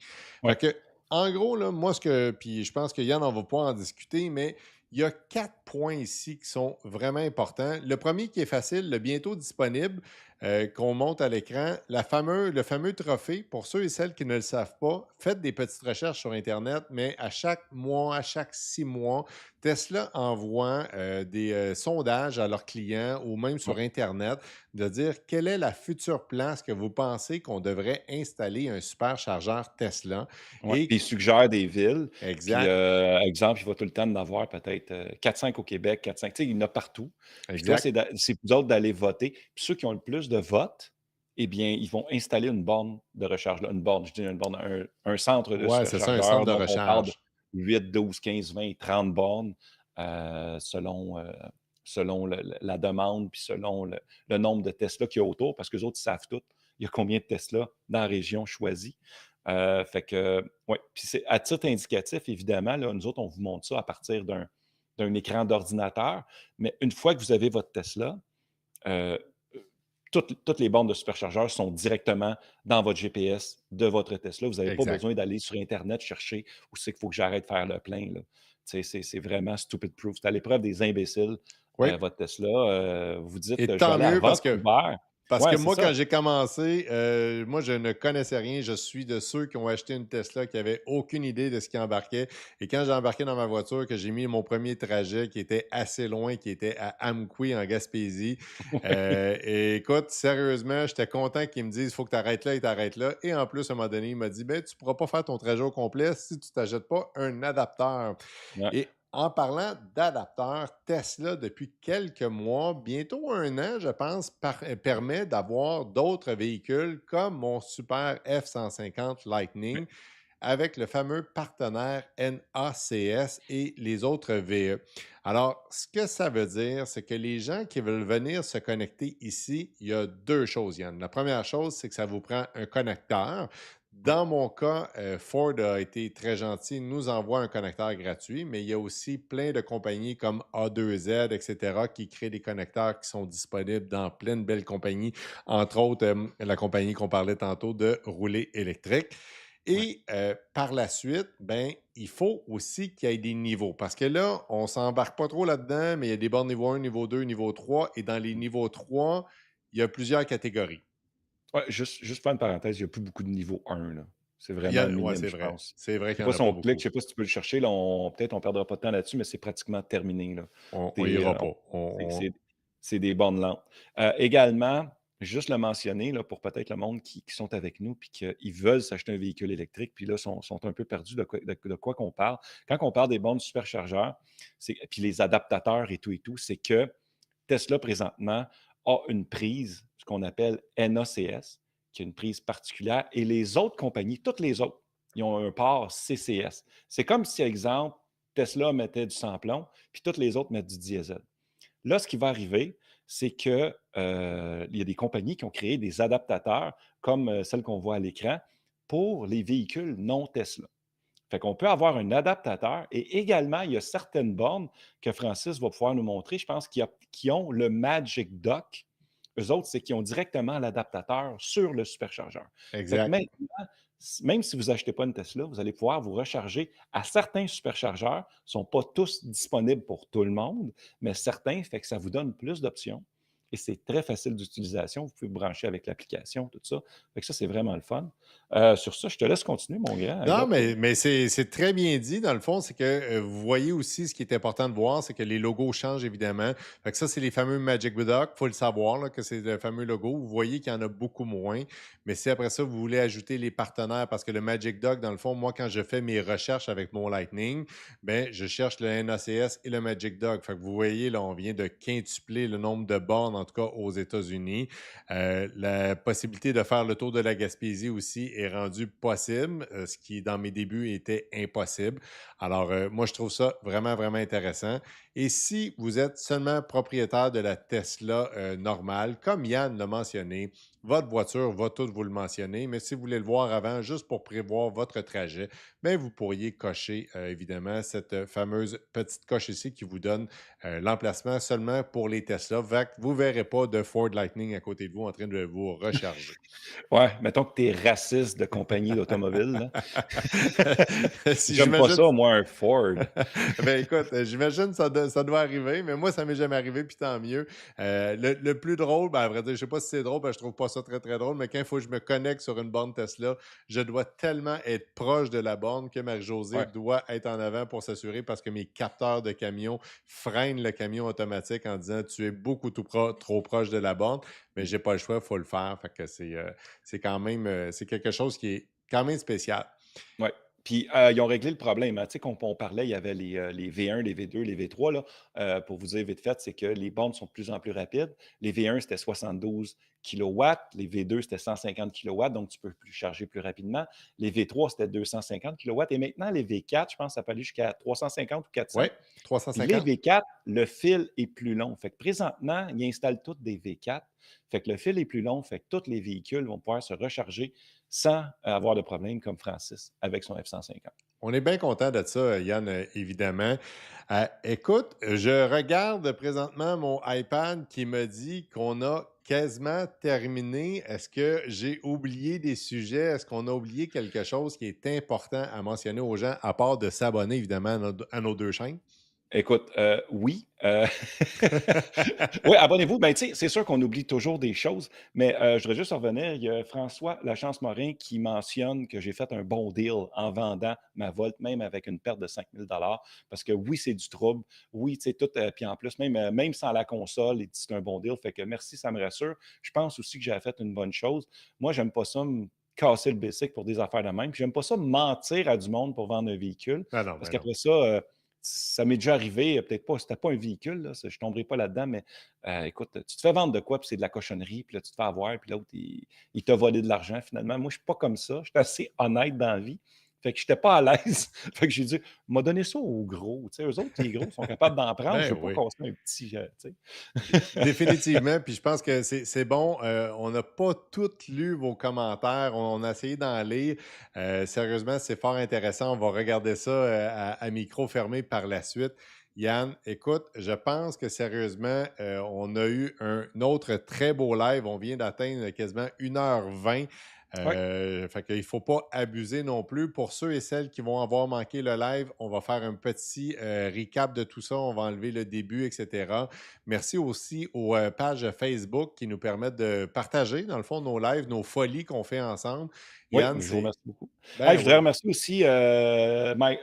oui, Fait que, en gros, là, moi, puis je pense que Yann en va pas en discuter, mais il y a 4 points ici qui sont vraiment importants. Le premier qui est facile, le bientôt disponible, qu'on monte à l'écran, le fameux trophée, pour ceux et celles qui ne le savent pas, faites des petites recherches sur Internet, mais à chaque mois, à chaque 6 mois, Tesla envoie des sondages à leurs clients ou même oui, sur Internet de dire quelle est la future place que vous pensez qu'on devrait installer un superchargeur Tesla. oui. Puis Et il suggère des villes. Puis, exact, exemple, il va tout le temps en avoir peut-être 4-5 au Québec, 4-5. Tu sais, il y en a partout. Puis toi, exact. c'est vous autres d'aller voter. Puis ceux qui ont le plus de votes, eh bien, ils vont installer une borne de recharge. Là. Une borne, je dis une borne, un centre de Ouais, c'est ça, un centre superchargeur. de Donc, on parle de recharge. 8, 12, 15, 20, 30 bornes selon la demande, puis selon le nombre de Tesla qu'il y a autour, parce que les autres, ils savent tout. Il y a combien de Tesla dans la région choisie. Fait que, ouais. Puis c'est à titre indicatif, évidemment, là, nous autres, on vous montre ça à partir d'un écran d'ordinateur. Mais une fois que vous avez votre Tesla, euh, toutes les bornes de superchargeurs sont directement dans votre GPS de votre Tesla. Vous n'avez pas Exact. besoin d'aller sur Internet chercher où c'est qu'il faut que j'arrête de faire le plein. Là. C'est vraiment stupid proof. C'est à l'épreuve des imbéciles, Oui. votre Tesla. Vous dites, Et je vais tant aller à mieux parce que Vancouver. Ouais, c'est moi, quand ça. j'ai commencé, moi, je ne connaissais rien. Je suis de ceux qui ont acheté une Tesla qui n'avaient aucune idée de ce qui embarquait. Et quand j'ai embarqué dans ma voiture, que j'ai mis mon premier trajet qui était assez loin, qui était à Amqui, en Gaspésie, et écoute, sérieusement, j'étais content qu'ils me disent il faut que tu arrêtes là et t'arrêtes là. Et en plus, à un moment donné, il m'a dit ben, tu ne pourras pas faire ton trajet au complet si tu ne t'achètes pas un adapteur. Ouais. Et en parlant d'adapteurs, Tesla, depuis quelques mois, bientôt un an, je pense, permet d'avoir d'autres véhicules comme mon super F-150 Lightning avec le fameux partenaire NACS et les autres VE. Alors, ce que ça veut dire, c'est que les gens qui veulent venir se connecter ici, il y a deux choses, Yann. La première chose, c'est que ça vous prend un connecteur. Dans mon cas, Ford a été très gentil, nous envoie un connecteur gratuit, mais il y a aussi plein de compagnies comme A2Z, etc., qui créent des connecteurs qui sont disponibles dans plein de belles compagnies, entre autres la compagnie qu'on parlait tantôt de rouler électrique. Ouais. Et par la suite, ben, il faut aussi qu'il y ait des niveaux. Parce que là, on ne s'embarque pas trop là-dedans, mais il y a des bornes niveau 1, niveau 2, niveau 3. Et dans les niveaux 3, il y a plusieurs catégories. Ouais, juste faire une parenthèse, il n'y a plus beaucoup de niveau 1, là. C'est vraiment Ouais, minime, c'est je vrai. pense. C'est vrai Je sais qu'il n'y pas en a si pas on clique, beaucoup. je sais pas si tu peux le chercher, là, peut-être on ne perdra pas de temps là-dessus, mais c'est pratiquement terminé, là. On Tu ira pas. c'est c'est c'est des bornes lentes. Également, juste le mentionner, là, pour peut-être le monde qui sont avec nous puis qu'ils veulent s'acheter un véhicule électrique, puis là, sont un peu perdus de quoi qu'on parle. Quand on parle des bornes superchargeurs, puis les adaptateurs et tout, c'est que Tesla, présentement, a une prise, ce qu'on appelle NACS, qui est une prise particulière, et les autres compagnies, toutes les autres, ils ont un port CCS. C'est comme si, exemple, Tesla mettait du sans-plomb, puis toutes les autres mettent du diesel. Là, ce qui va arriver, c'est que, il y a des compagnies qui ont créé des adaptateurs comme, celle qu'on voit à l'écran pour les véhicules non Tesla. Fait qu'on peut avoir un adaptateur et également, il y a certaines bornes que Francis va pouvoir nous montrer, je pense, qui ont le Magic Dock. Eux autres, c'est qu'ils ont directement l'adaptateur sur le superchargeur. Fait que Exact. maintenant, même si vous n'achetez pas une Tesla, vous allez pouvoir vous recharger à certains superchargeurs. Ils ne sont pas tous disponibles pour tout le monde, mais certains, fait que ça vous donne plus d'options. Et c'est très facile d'utilisation. Vous pouvez vous brancher avec l'application, tout ça. Fait que ça, c'est vraiment le fun. Sur ça, je te laisse continuer, mon grand. Non, Là, mais c'est très bien dit, dans le fond. C'est que vous voyez aussi ce qui est important de voir, c'est que les logos changent évidemment. Fait que ça, c'est les fameux Magic Dock. Il faut le savoir là, que c'est le fameux logo. Vous voyez qu'il y en a beaucoup moins. Mais si après ça, vous voulez ajouter les partenaires, parce que le Magic Dock, dans le fond, moi, quand je fais mes recherches avec mon Lightning, ben, je cherche le NACS et le Magic Dock. Fait que vous voyez, là, on vient de quintupler le nombre de bornes, en tout cas aux États-Unis. La possibilité de faire le tour de la Gaspésie aussi est rendue possible, ce qui, dans mes débuts, était impossible. Alors, moi, je trouve ça vraiment, vraiment intéressant. Et si vous êtes seulement propriétaire de la Tesla normale, comme Yann l'a mentionné, votre voiture va tout vous le mentionner, mais si vous voulez le voir avant, juste pour prévoir votre trajet, bien, vous pourriez cocher, évidemment, cette fameuse petite coche ici qui vous donne l'emplacement seulement pour les Tesla. Fait que vous ne verrez pas de Ford Lightning à côté de vous en train de vous recharger. ouais, mettons que tu es raciste de compagnie d'automobile, là. Si J'aime pas j'imagine. ça, moi, un Ford. Ben écoute, j'imagine que ça doit arriver, mais moi, ça m'est jamais arrivé, puis tant mieux. Le plus drôle, ben, à vrai dire, je sais pas si c'est drôle, ben, je trouve pas ça très, très drôle, mais quand il faut que je me connecte sur une borne Tesla, je dois tellement être proche de la borne que Marie-Josée Ouais, doit être en avant pour s'assurer parce que mes capteurs de camion freinent le camion automatique en disant tu es beaucoup trop proche de la borne, mais j'ai pas le choix, il faut le faire. Fait que c'est quand même c'est quelque chose qui est quand même spécial. ouais. Puis, ils ont réglé le problème, hein. Tu sais, qu'on on parlait, il y avait les V1, les V2, les V3, là. Pour vous dire vite fait, c'est que les bornes sont de plus en plus rapides. Les V1, c'était 72 kilowatts. Les V2, c'était 150 kilowatts, donc tu peux plus charger plus rapidement. Les V3, c'était 250 kilowatts. Et maintenant, les V4, je pense que ça peut aller jusqu'à 350 ou 400. Ouais, Puis les 350. V4, le fil est plus long. Fait que présentement, ils installent tous des V4. Fait que le fil est plus long. Fait que tous les véhicules vont pouvoir se recharger sans avoir de problème comme Francis avec son F-150. On est bien content de ça, Yann, évidemment. Écoute, je regarde présentement mon iPad qui me dit qu'on a quasiment terminé. Est-ce que j'ai oublié des sujets? Est-ce qu'on a oublié quelque chose qui est important à mentionner aux gens, à part de s'abonner, évidemment, à nos deux chaînes? Écoute, oui, oui, abonnez-vous. Ben, tu sais, c'est sûr qu'on oublie toujours des choses, mais je voudrais juste revenir. Il y a François Lachance-Morin qui mentionne que j'ai fait un bon deal en vendant ma Volt, même avec une perte de 5 000 parce que oui, c'est du trouble. Oui, tu sais, tout, puis en plus, même sans la console, il dit c'est un bon deal. Fait que merci, ça me rassure. Je pense aussi que j'ai fait une bonne chose. Moi, j'aime pas ça me casser le basic pour des affaires de même. Puis j'aime pas ça mentir à du monde pour vendre un véhicule, Ben non, parce ben non. qu'après ça, ça m'est déjà arrivé, peut-être pas, c'était pas un véhicule, là, je ne tomberai pas là-dedans, mais écoute, tu te fais vendre de quoi, puis c'est de la cochonnerie, puis là, tu te fais avoir, puis l'autre, il t'a volé de l'argent finalement. Moi, je ne suis pas comme ça. Je suis assez honnête dans la vie. Fait que j'étais pas à l'aise. Fait que j'ai dit: «M'a donné ça aux gros». Tu sais, eux autres, les gros sont capables d'en prendre. Je Ben veux pas oui. casser un petit, tu sais. Définitivement, puis je pense que c'est bon. On n'a pas toutes lu vos commentaires. On a essayé d'en lire. Sérieusement, c'est fort intéressant. On va regarder ça à micro fermé par la suite. Yann, écoute, je pense que sérieusement, on a eu un autre très beau live. On vient d'atteindre quasiment 1h20. Ouais, Fait qu'il ne faut pas abuser non plus. Pour ceux et celles qui vont avoir manqué le live, on va faire un petit recap de tout ça. On va enlever le début, etc. Merci aussi aux pages Facebook qui nous permettent de partager, dans le fond, nos lives, nos folies qu'on fait ensemble. oui, Yann, je vous c'est. remercie beaucoup. Hey, Ben je voudrais oui, remercier aussi,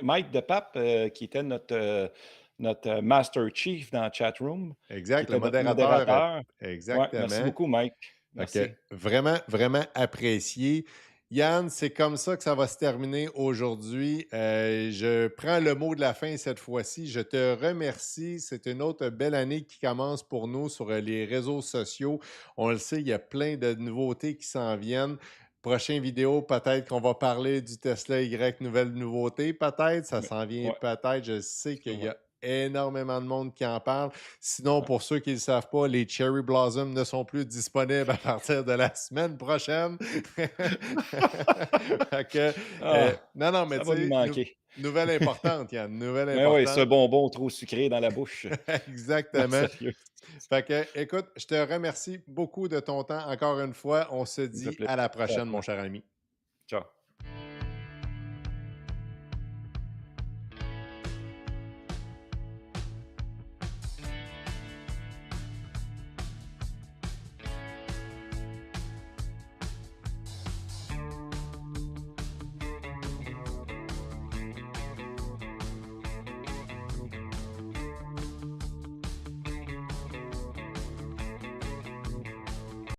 Mike de Pape, qui était notre Master Chief dans la chat room, qui exact, le était notre modérateur, modérateur. Ouais, merci exactement. beaucoup, Mike. Fait que Merci. vraiment, vraiment apprécié. Yann, c'est comme ça que ça va se terminer aujourd'hui. Je prends le mot de la fin cette fois-ci. Je te remercie. C'est une autre belle année qui commence pour nous sur les réseaux sociaux. On le sait, il y a plein de nouveautés qui s'en viennent. Prochaine vidéo, peut-être qu'on va parler du Tesla Y, nouvelle nouveauté, peut-être. Ça Mais s'en vient ouais, peut-être. Je sais qu'il y sûrement. a énormément de monde qui en parle. Sinon, Ouais. pour ceux qui ne le savent pas, les Cherry Blossom ne sont plus disponibles à partir de la semaine prochaine. Fait que, Ah, non, non, mais ça tu va nous sais, manquer. nouvelle importante, Yann, nouvelle Mais oui, ce importante. bonbon trop sucré dans la bouche. Non, Exactement. sérieux. Fait que, écoute, je te remercie beaucoup de ton temps encore une fois. On se Ça me fait dit plaisir. à la Merci à prochaine, mon toi. cher ami. Ciao.